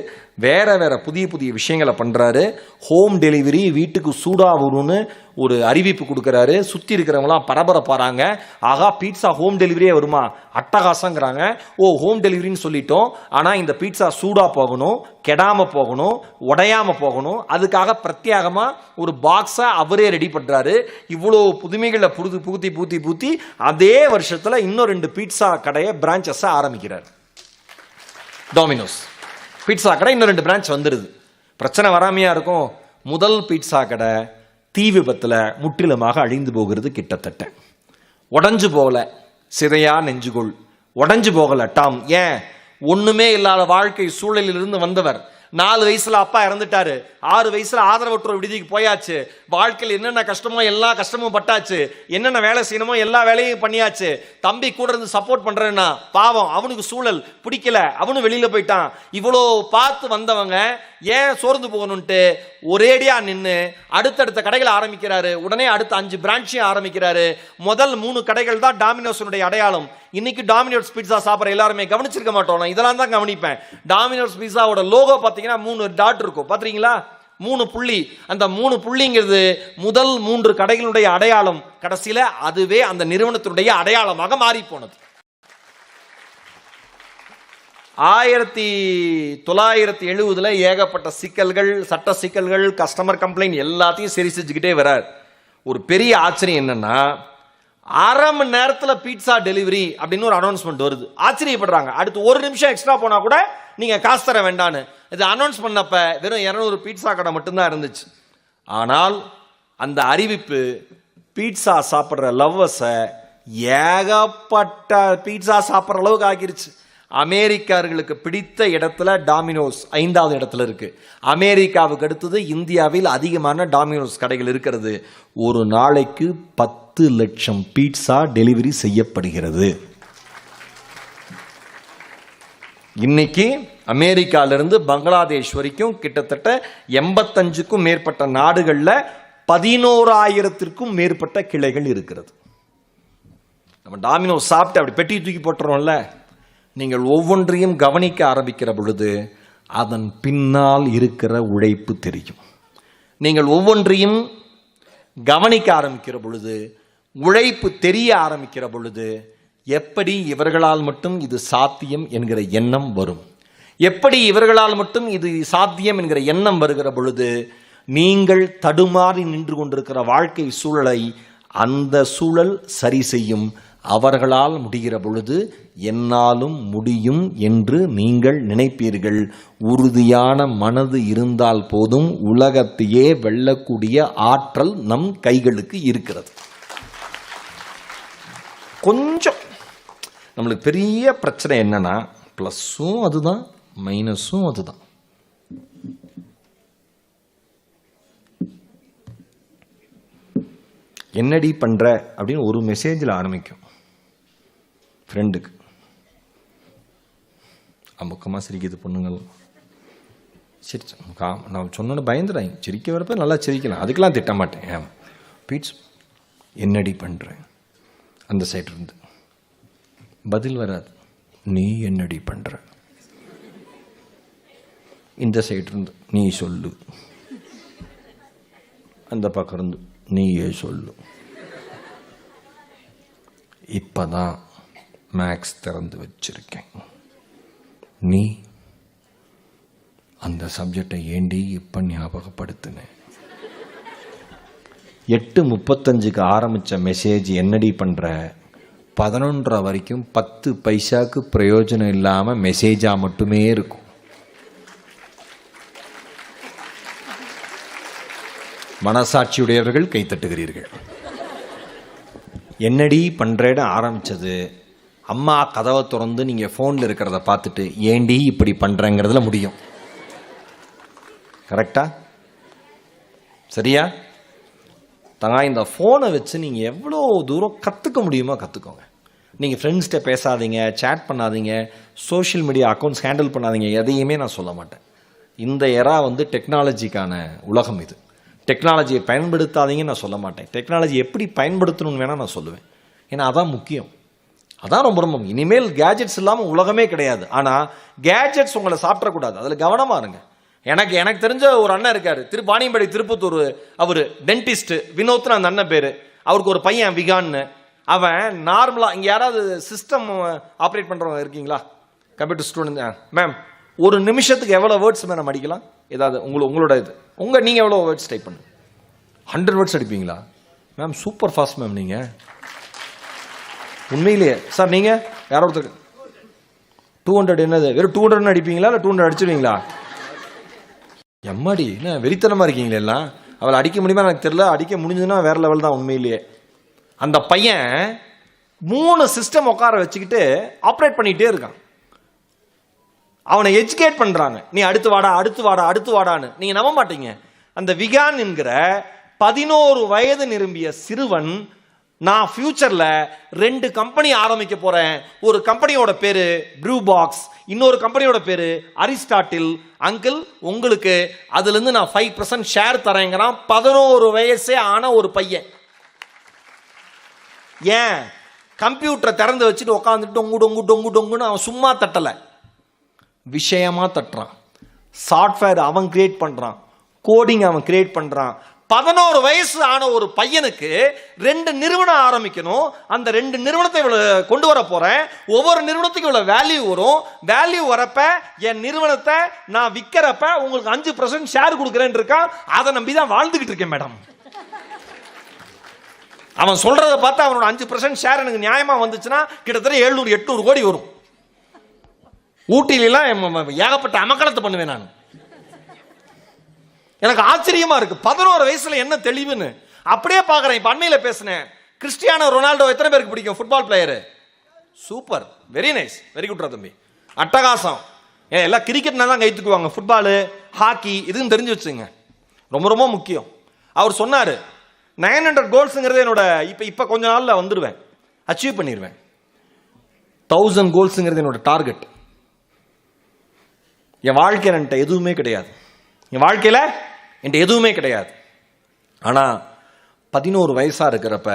வேற வேற புதிய புதிய விஷயங்களை பண்றாரு. ஹோம் டெலிவரி வீட்டுக்கு சூடா வரும்னு ஒரு அறிவிப்பு கொடுக்கறாரு. சுத்தி இருக்கிறவங்களாம் பரபரப்பாறாங்க. ஆகா, பீட்சா ஹோம் டெலிவரியே வருமா, அட்டகாசங்கிறாங்க. ஓ, ஹோம் டெலிவரின்னு சொல்லிட்டோம், ஆனா இந்த பீட்சா சூடா போகணும், கெடாம போகணும், உடையாம போகணும். அதுக்காக பிரத்யேகமா ஒரு பாக்ஸை அவரே ரெடி பண்றாரு. இவ்வளோ புதுமைகளை புகுத்தி அதே வருஷத்துல இன்னும் 2 பீட்சா கடையை பிரான்ச்சஸ் ஆரம்பிக்கிறார். டாமினோஸ் பீட்சா கடை இன்னும் 2 பிரான்ச் வந்துடுது. பிரச்சனை வராமையா இருக்கும். முதல் பீட்சா கடை தீ விபத்துல முற்றிலுமாக அழிந்து போகிறது. கிட்டத்தட்ட உடஞ்சு போகல, சிதையா நெஞ்சுகொள் உடஞ்சு போகல டாம். ஏன்? ஒண்ணுமே இல்லாத வாழ்க்கை சூழலில் இருந்து வந்தவர். 4 வயசுல அப்பா இறந்துட்டாரு. 6 வயசுல ஆதரவற்றோர் விடுதிக்கு போயாச்சு. வாழ்க்கையில் என்னென்ன கஷ்டமோ எல்லா கஷ்டமும் பட்டாச்சு. என்னென்ன வேலை செய்யணுமோ எல்லா வேலையும் பண்ணியாச்சு. தம்பி கூட இருந்து சப்போர்ட் பண்றேன்னா பாவம் அவனுக்கு சூழல் பிடிக்கல, அவனு வெளியில போயிட்டான். இவ்வளோ பார்த்து வந்தவங்க ஏன் சோர்ந்து போகணும்ட்டு ஒரேடியா நின்று அடுத்தடுத்த கடைகளை ஆரம்பிக்கிறாரு. உடனே அடுத்த 5 பிரான்ச்சையும் ஆரம்பிக்கிறாரு. முதல் 3 கடைகள் தான் டாமினோஸினுடைய அடையாளம். இன்னைக்கு டாமினோஸ் பீட்சா சாப்பிட்ற எல்லாருமே கவனிச்சிருக்க மாட்டோம், இதெல்லாம் தான் கவனிப்பேன். டாமினோஸ் பீட்சாவோட லோகோ பார்த்தீங்கன்னா 3 டாட் இருக்கும், பாத்தீங்களா? 3 புள்ளி. அந்த 3 புள்ளிங்கிறது முதல் 3 கடைகளுடைய அடையாளம். கடைசியில அதுவே அந்த நிறுவனத்தினுடைய அடையாளமாக மாறி போனது. 1970 ஏகப்பட்ட சிக்கல்கள், சட்ட சிக்கல்கள், கஸ்டமர் கம்ப்ளைண்ட் எல்லாத்தையும் சரி செஞ்சுக்கிட்டே வரார். ஒரு பெரிய ஆச்சரியம் என்னன்னா, அரை மணி நேரத்துல பீட்சா டெலிவரி அப்படின்னு ஒரு அனௌன்ஸ்மெண்ட் வருது. ஆச்சரியப்படுறாங்க. அடுத்து 1 நிமிஷம் எக்ஸ்ட்ரா போனா கூட நீங்க காசு தர வேண்டான்னு. இது அனௌன்ஸ் பண்ணப்ப வெறும் 200 பீட்சா கடை மட்டும்தான் இருந்துச்சு. ஆனால் அந்த அறிவிப்பு பீட்சா சாப்பிட்ற லவ்வர்ஸை ஏகப்பட்ட பீட்சா சாப்பிட்ற அளவுக்கு ஆக்கிருச்சு. அமெரிக்கர்களுக்கு பிடித்த இடத்துல டாமினோஸ் 5வது இடத்துல இருக்கு. அமெரிக்காவுக்கு அடுத்தது இந்தியாவில் அதிகமான டாமினோஸ் கடைகள் இருக்கிறது. ஒரு நாளைக்கு 10 லட்சம் பீட்சா டெலிவரி செய்யப்படுகிறது. இன்னைக்கு அமெரிக்காவிலிருந்து பங்களாதேஷ் வரைக்கும் கிட்டத்தட்ட 85க்கும் மேற்பட்ட நாடுகளில் 11,000த்திற்கும் மேற்பட்ட கிளைகள் இருக்கிறது. நம்ம டாமினோஸ் சாப்பிட்டு அப்படி பெட்டி தூக்கி போட்டுறோம்ல, நீங்கள் ஒவ்வொன்றையும் கவனிக்க ஆரம்பிக்கிற பொழுது அதன் பின்னால் இருக்கிற உழைப்பு தெரியும். நீங்கள் ஒவ்வொன்றையும் கவனிக்க ஆரம்பிக்கிற பொழுது, உழைப்பு தெரிய ஆரம்பிக்கிற பொழுது, எப்படி இவர்களால் மட்டும் இது சாத்தியம் என்கிற எண்ணம் வரும். எப்படி இவர்களால் மட்டும் இது சாத்தியம் என்கிற எண்ணம் வருகிற பொழுது, நீங்கள் தடுமாறி நின்று கொண்டிருக்கிற வாழ்க்கை சூழலை அந்த சூழல் சரி செய்யும். அவர்களால் முடிகிற பொழுது என்னாலும் முடியும் என்று நீங்கள் நினைப்பீர்கள். உறுதியான மனது இருந்தால் போதும், உலகத்தையே வெல்லக்கூடிய ஆற்றல் நம் கைகளுக்கு இருக்கிறது. கொஞ்சம் நம்மளுக்கு பெரிய பிரச்சனை என்னன்னா, பிளஸும் அதுதான் மைனஸும் அதுதான். என்னடி பண்ற அப்படின்னு ஒரு மெசேஜில் ஆரம்பிக்கும். ஃப்ரெண்டுக்கு அமுக்கமாக சிரிக்குது பொண்ணுங்கள். சரி, நான் சொன்னோன்னு பயந்துடாங்க. சிரிக்க வரப்ப நல்லா சிரிக்கலாம், அதுக்கெல்லாம் திட்ட மாட்டேன். பீட்ஸ் என்னடி பண்ணுறேன் அந்த சைடு இருந்து பதில் வராது. நீ என்னடி பண்ணுற இந்த சைடு இருந்து நீ சொல்லு, அந்த பக்கம் இருந்து நீயே சொல்லு. இப்பதான் மேக்ஸ் திறந்து வச்சிருக்கேன். நீ அந்த சப்ஜெக்டை ஏண்டி இப்ப ஞாபகப்படுத்தின? 8:35 ஆரம்பிச்ச மெசேஜ் என்னடி பண்ற 11:30 வரைக்கும் 10 பைசாக்கு பிரயோஜனம் இல்லாம மெசேஜா மட்டுமே இருக்கும். மனசாட்சியுடையவர்கள் கைத்தட்டுகிறீர்கள். என்னடி பண்றேன்னு ஆரம்பிச்சது அம்மா கதவை திறந்து நீங்க போன்ல இருக்கிறத பார்த்துட்டு ஏண்டி இப்படி பண்றங்கிறதுல முடியும். கரெக்டா? சரியா? இந்த போனை வச்சு நீங்க எவ்வளோ தூரம் கத்துக்க முடியுமோ கத்துக்கோங்க. நீங்க ஃப்ரெண்ட்ஸ்கிட்ட பேசாதீங்க, சேட் பண்ணாதீங்க, சோஷியல் மீடியா அக்கௌண்ட்ஸ் ஹேண்டில் பண்ணாதீங்க. எதையுமே நான் சொல்ல மாட்டேன். இந்த எரா டெக்னாலஜிக்கான உலகம். இது டெக்னாலஜியை பயன்படுத்தாதீங்கன்னு நான் சொல்ல மாட்டேன். டெக்னாலஜி எப்படி பயன்படுத்தணும்னு வேணால் நான் சொல்லுவேன். ஏன்னா அதான் முக்கியம். அதான் ரொம்ப ரொம்ப இனிமேல் கேஜெட்ஸ் இல்லாமல் உலகமே கிடையாது. ஆனால் கேஜெட்ஸ் உங்களை சாப்பிடக்கூடாது, அதில் கவனமாக இருங்க. எனக்கு தெரிஞ்ச ஒரு அண்ணன் இருக்காரு, பாணியம்படி திருப்பத்தூர், அவர் டென்டிஸ்ட், வினோத்னு அந்த அண்ணன் பேர். அவருக்கு ஒரு பையன் விகான்னு. அவன் நார்மலாக இங்கே யாராவது சிஸ்டம் ஆப்ரேட் பண்ணுறவங்க இருக்கீங்களா? கம்ப்யூட்டர் ஸ்டூடெண்ட் மேம், ஒரு நிமிஷத்துக்கு எவ்வளோ வேர்ட்ஸ் மேம் அடிக்கலாம்? ஏதாவது உங்களோட இது நீங்கள் எவ்வளோ வேர்ட்ஸ் டைப் பண்ணு? 100 வேர்ட்ஸ் அடிப்பீங்களா மேம்? சூப்பர் ஃபாஸ்ட் மேம் நீங்கள். உண்மையிலேயே சார், நீங்கள் யாரோ ஒருத்தர் 200 என்னது வெறும் 200 அடிப்பீங்களா இல்லை 200 அடிச்சிருவீங்களா? எம்மாடி என்ன வெறித்தனமாக இருக்கீங்களே எல்லாம். அவளை அடிக்க முடியுமா எனக்கு தெரியல, அடிக்க முடிஞ்சதுன்னா வேற லெவல் தான் உண்மையிலேயே. அந்த பையன் 3 சிஸ்டம் உட்கார வச்சுக்கிட்டு ஆப்ரேட் பண்ணிகிட்டே இருக்கான். அவனை எஜுகேட் பண்ணுறாங்க, நீ அடுத்து வாடா அடுத்து வாடா அடுத்து வாடான்னு. நீங்கள் நம்ப மாட்டீங்க, அந்த விகான் என்கிற 11 வயது நிரம்பிய சிறுவன், நான் ஃபியூச்சர்ல 2 கம்பெனி ஆரம்பிக்க போறேன், ஒரு கம்பெனியோட பேரு ப்ரூ பாக்ஸ், இன்னொரு கம்பெனியோட பேரு அரிஸ்டாட்டில். அங்கிள் உங்களுக்கு அதுல இருந்து நான் 5% ஷேர் தரேங்கிறான். 11 வயசே ஆன ஒரு பையன். ஏன்? கம்ப்யூட்டரை திறந்து வச்சுட்டு உட்காந்துட்டு டொங்கு டொங்கு டொங்கு டொங்குன்னு அவன் சும்மா தட்டல, விஷயமா தட்டுறான். சாஃப்ட்வேர் அவன் கிரியேட் பண்றான், கோடிங் அவன் கிரியேட் பண்றான். 11 வயசு ஆன ஒரு பையனுக்கு 2 நிறுவனம் ஆரம்பிக்கணும். அந்த 2 நிறுவனத்தை கொண்டு வர போறேன். ஒவ்வொரு நிறுவனத்துக்கு இவ்வளவு வேல்யூ வரும். வேல்யூ வரப்ப என் நிறுவனத்தை நான் விற்கிறப்ப உங்களுக்கு 5% ஷேர் கொடுக்குறேன் இருக்கா. அதை நம்பி தான் வாழ்ந்துகிட்டு இருக்கேன் மேடம். அவன் சொல்றதை பார்த்தா அவனோட 5% ஷேர் எனக்கு நியாயமா வந்துச்சுன்னா கிட்டத்தட்ட 700-800 கோடி வரும். ஊட்டிலாம் ஏகப்பட்ட அமக்கலத்தை பண்ணுவேன் நான். எனக்கு ஆச்சரியமா இருக்கு, 11 வயசுல என்ன தெளிவுன்னு. அப்படியே பாக்குறேன். இப்ப அண்மையில பேசினேன், கிறிஸ்டியானோ ரொனால்டோ எத்தனை பேருக்கு பிடிக்கும்? Football player. Super, very nice, very குட்ரா தம்பி, அட்டகாசம். எல்லாம் கிரிக்கெட்னா தான் கை தூக்குவாங்க, ஃபுட்பாலு ஹாக்கி இதுன்னு தெரிஞ்சு வச்சுங்க, ரொம்ப ரொம்ப முக்கியம். அவர் சொன்னாரு 900 கோல்ஸுங்கிறது என்னோட இப்ப கொஞ்ச நாள்ல வந்துடுவேன், அச்சீவ் பண்ணிடுவேன். 1000 கோல்ஸுங்கிறது என்னோட டார்கெட். என் வாழ்க்கையில் என்கிட்ட எதுவுமே கிடையாது, என் வாழ்க்கையில் என்கிட்ட எதுவுமே கிடையாது. ஆனால் 11 வயசா இருக்கிறப்ப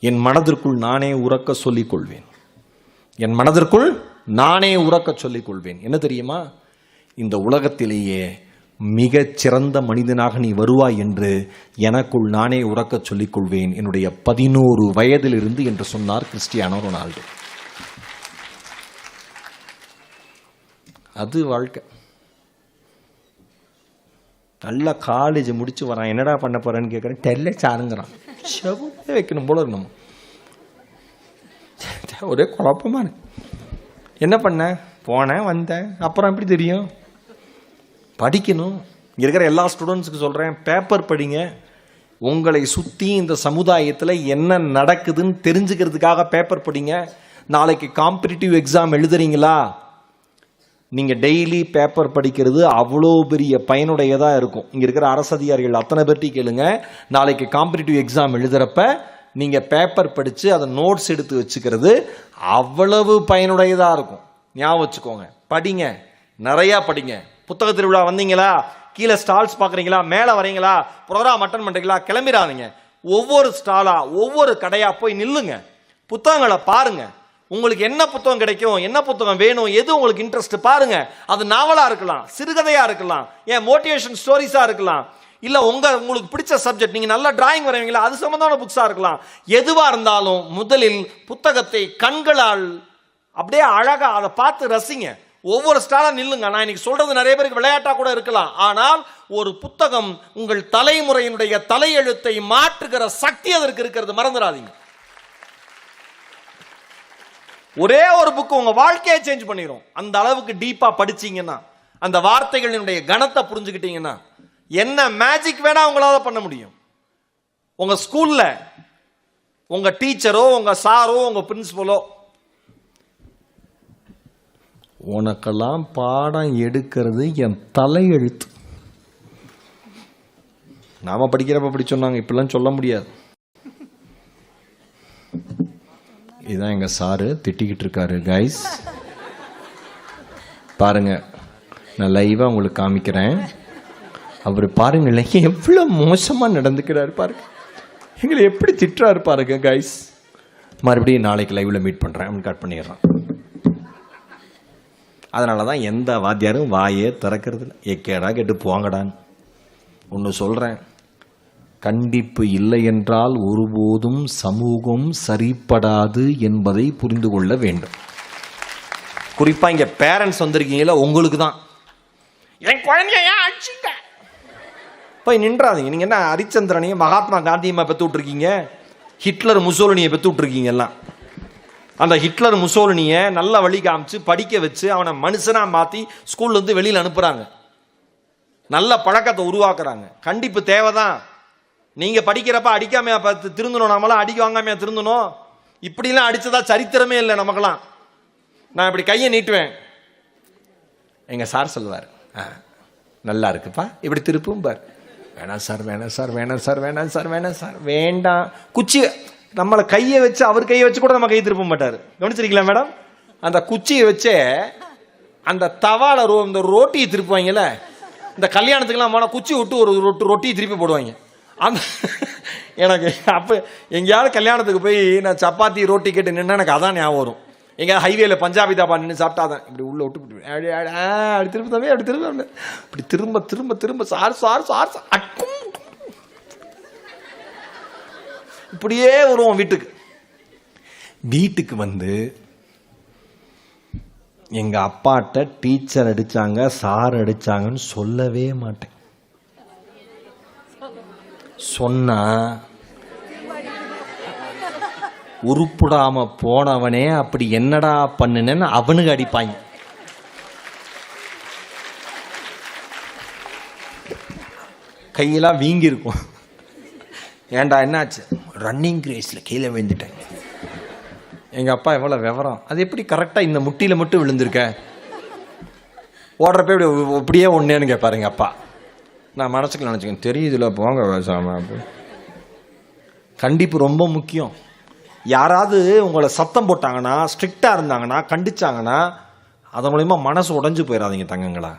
என் மனதிற்குள் நானே உறக்க சொல்லிக் கொள்வேன். என் மனதிற்குள் நானே உறக்க சொல்லிக் கொள்வேன். என்ன தெரியுமா? இந்த உலகத்திலேயே மிகச் சிறந்த மனிதனாக நீ வருவாய் என்று எனக்குள் நானே உறக்க சொல்லிக் கொள்வேன், என்னுடைய 11 வயதிலிருந்து என்று சொன்னார் கிறிஸ்டியானோ ரொனால்டோ. அது வாழ்க்கை. நல்ல காலேஜ் முடிச்சு வரான், என்னடா பண்ண போறேன்னு கேட்குறேன், தெரியல சாருங்கிறான். செவவே வைக்கணும் போல இருக்கணும். ஒரே குழப்பமா இருக்கு. என்ன பண்ண? போனேன் வந்தேன், அப்புறம் எப்படி தெரியும்? படிக்கணும். இங்க இருக்கிற எல்லா ஸ்டூடெண்ட்ஸுக்கு சொல்றேன், பேப்பர் படிங்க. உங்களை சுற்றி இந்த சமுதாயத்தில் என்ன நடக்குதுன்னு தெரிஞ்சுக்கிறதுக்காக பேப்பர் படிங்க. நாளைக்கு காம்படிட்டிவ் எக்ஸாம் எழுதுறீங்களா, நீங்கள் டெய்லி பேப்பர் படிக்கிறது அவ்வளோ பெரிய பயனுடையதாக இருக்கும். இங்கே இருக்கிற அரசு அதிகாரிகள் அத்தனை பேர்ட்டையும் கேளுங்க, நாளைக்கு காம்படிட்டிவ் எக்ஸாம் எழுதுகிறப்ப நீங்கள் பேப்பர் படித்து அதை நோட்ஸ் எடுத்து வச்சுக்கிறது அவ்வளவு பயனுடையதாக இருக்கும். ஞாபகம் வச்சுக்கோங்க, படிங்க, நிறையா படிங்க. புத்தக திருவிழா வந்தீங்களா, கீழே ஸ்டால்ஸ் பார்க்குறீங்களா, மேலே வரீங்களா, ப்ரோக்ராம் அட்டன் பண்ணுறீங்களா, கிளம்பிடாதீங்க. ஒவ்வொரு ஸ்டாலாக ஒவ்வொரு கடையாக போய் நில்லுங்க, புத்தகங்களை பாருங்க. உங்களுக்கு என்ன புத்தகம் கிடைக்கும், என்ன புத்தகம் வேணும், எது உங்களுக்கு இன்ட்ரெஸ்ட் பாருங்க. அது நாவலா இருக்கலாம், சிறுகதையா இருக்கலாம், ஏன் மோட்டிவேஷன் ஸ்டோரிஸா இருக்கலாம், இல்ல உங்களுக்கு பிடிச்ச சப்ஜெக்ட், நீங்க நல்லா டிராயிங் வரைவீங்களா அது சம்பந்தமான புக்ஸா இருக்கலாம். எதுவா இருந்தாலும் முதலில் புத்தகத்தை கண்களால் அப்படியே அழகா அதை பார்த்து ரசிங்க. ஒவ்வொரு ஸ்டாலா நில்லுங்க. நான் இன்னைக்கு சொல்றது நிறைய பேருக்கு விளையாட்டா கூட இருக்கலாம், ஆனால் ஒரு புத்தகம் உங்கள் தலைமுறையினுடைய தலையெழுத்தை மாற்றுகிற சக்தி அதற்கு இருக்கிறது, மறந்துடாதீங்க. ஒரே ஒரு புக்கு உங்க வாழ்க்கையை சேஞ்ச் பண்ணிடும். அந்த அளவுக்கு டீப்பா படிச்சீங்கன்னா, அந்த வார்த்தைகளினுடைய கணத்தை புரிஞ்சுக்கிட்டீங்கன்னா, என்ன மேஜிக் வேணா உங்களால பண்ண முடியும். உங்க ஸ்கூல்ல உங்க டீச்சரோ, உங்க சாரோ, உங்க பிரின்சிபலோ, உனக்கெல்லாம் பாடம் எடுக்கிறது என் தலையெழுத்து, நாம படிக்கிறப்ப அப்படி சொன்னாங்க, இப்பெல்லாம் சொல்ல முடியாது. இதுதான் எங்க சாரு திட்டிக்கிட்டு இருக்காரு. கைஸ் பாருங்க, நான் லைவா உங்களுக்கு காமிக்கிறேன். அவர் பாருங்க எவ்வளவு மோசமா நடந்துக்கிறாரு பாருங்க, எங்களை எப்படி திட்டுறாரு பாருங்க. கைஸ் மறுபடியும் நாளைக்கு லைவில் மீட் பண்ணுறேன் அப்படின்னு கட் பண்ணிடுறான். அதனால தான் எந்த வாத்தியாரும் வாயே திறக்கிறது இல்லை. எக்கேடா கேட்டு போங்கடான்னு. ஒன்று சொல்கிறேன், கண்டிப்பு இல்லை என்றால் ஒருபோதும் சமூகம் சரிப்படாது என்பதை புரிந்து கொள்ள வேண்டும். குறிப்பாக இங்கே பேரண்ட்ஸ் வந்திருக்கீங்களா, உங்களுக்கு தான். என் குழந்தைய ஏன் அடிச்சிங்க போய் நின்றாதீங்க. நீங்கள் என்ன ஹரிச்சந்திரனையும் மகாத்மா காந்தியம்மா பெற்று விட்ருக்கீங்க, ஹிட்லர் முசோலினியை பெற்று விட்ருக்கீங்க எல்லாம். அந்த ஹிட்லர் முசோலினியை நல்ல வழி காமிச்சு படிக்க வச்சு அவனை மனுஷனாக மாற்றி ஸ்கூல்லேருந்து வெளியில் அனுப்புகிறாங்க. நல்ல பழக்கத்தை உருவாக்குறாங்க. கண்டிப்பு தேவைதான். நீங்கள் படிக்கிறப்ப அடிக்காமையா பார்த்து திருந்தணும், நம்மளாம் அடிக்க வாங்காமையா திருந்தணும். இப்படிலாம் அடித்ததா சரித்திரமே இல்லை நமக்கெல்லாம். நான் இப்படி கையை நீட்டுவேன், எங்கள் சார் சொல்லுவார், நல்லா இருக்குப்பா, இப்படி திருப்பும் பார். வேணாம் சார், வேணாம் சார், வேணாம் சார், வேணாம் சார், வேணாம் சார், வேண்டாம். குச்சி நம்மளை கையை வச்சு, அவர் கையை வச்சு கூட நம்ம கையை திருப்ப மாட்டார். கவனிச்சிருக்கீங்களா மேடம்? அந்த குச்சியை வச்சே அந்த தவால இந்த ரோட்டியை திருப்புவாங்கல்ல, இந்த கல்யாணத்துக்குலாம் போனால் குச்சி விட்டு ஒரு ரொட்டியை திருப்பி போடுவாங்க. அந்த எனக்கு அப்போ எங்கேயாவது கல்யாணத்துக்கு போய் நான் சப்பாத்தி ரோட்டி கேட்டு நின்னா எனக்கு அதான் ஞாபகம் வரும். எங்கேயாவது ஹைவேல பஞ்சாபி தாபா நின்று சாப்பிட்டாதான் இப்படி உள்ள விட்டு அப்படி திரும்ப தம்பி, அப்படி திரும்ப, அப்படி திரும்ப திரும்ப திரும்ப சார் சார் சார் அக்கும் இப்படியே வருவோம். வீட்டுக்கு வந்து எங்க அப்பாட்ட டீச்சர் அடிச்சாங்க, சார் அடிச்சாங்கன்னு சொல்லவே மாட்டேன். சொன்னா உருப்புடாம போனவனே அப்படி என்னடா பண்ணுனேன்னு அவனுக்கு அடிப்பாங்க. கையெல்லாம் வீங்கி இருக்கும். ஏண்டா என்னாச்சு? ரன்னிங் ரேஸ்ல கீழே விழுந்துட்டேன். எங்க அப்பா எவ்வளவு விவரம், அது எப்படி கரெக்டா இந்த முட்டியில மட்டும் விழுந்திருக்க, ஓடுறப்ப இப்படியே ஒன்னேன்னு கேட்பாரு எங்க அப்பா. நான் மனசுக்கு நினைச்சுக்கேன், தெரியுதுல போங்க பேசாம. கண்டிப்பு ரொம்ப முக்கியம். யாராவது உங்களை சத்தம் போட்டாங்கன்னா, ஸ்ட்ரிக்டா இருந்தாங்கன்னா, கண்டிச்சாங்கன்னா, அதன் மூலயமா மனசு உடைஞ்சு போயிடாதீங்க தங்கங்களா.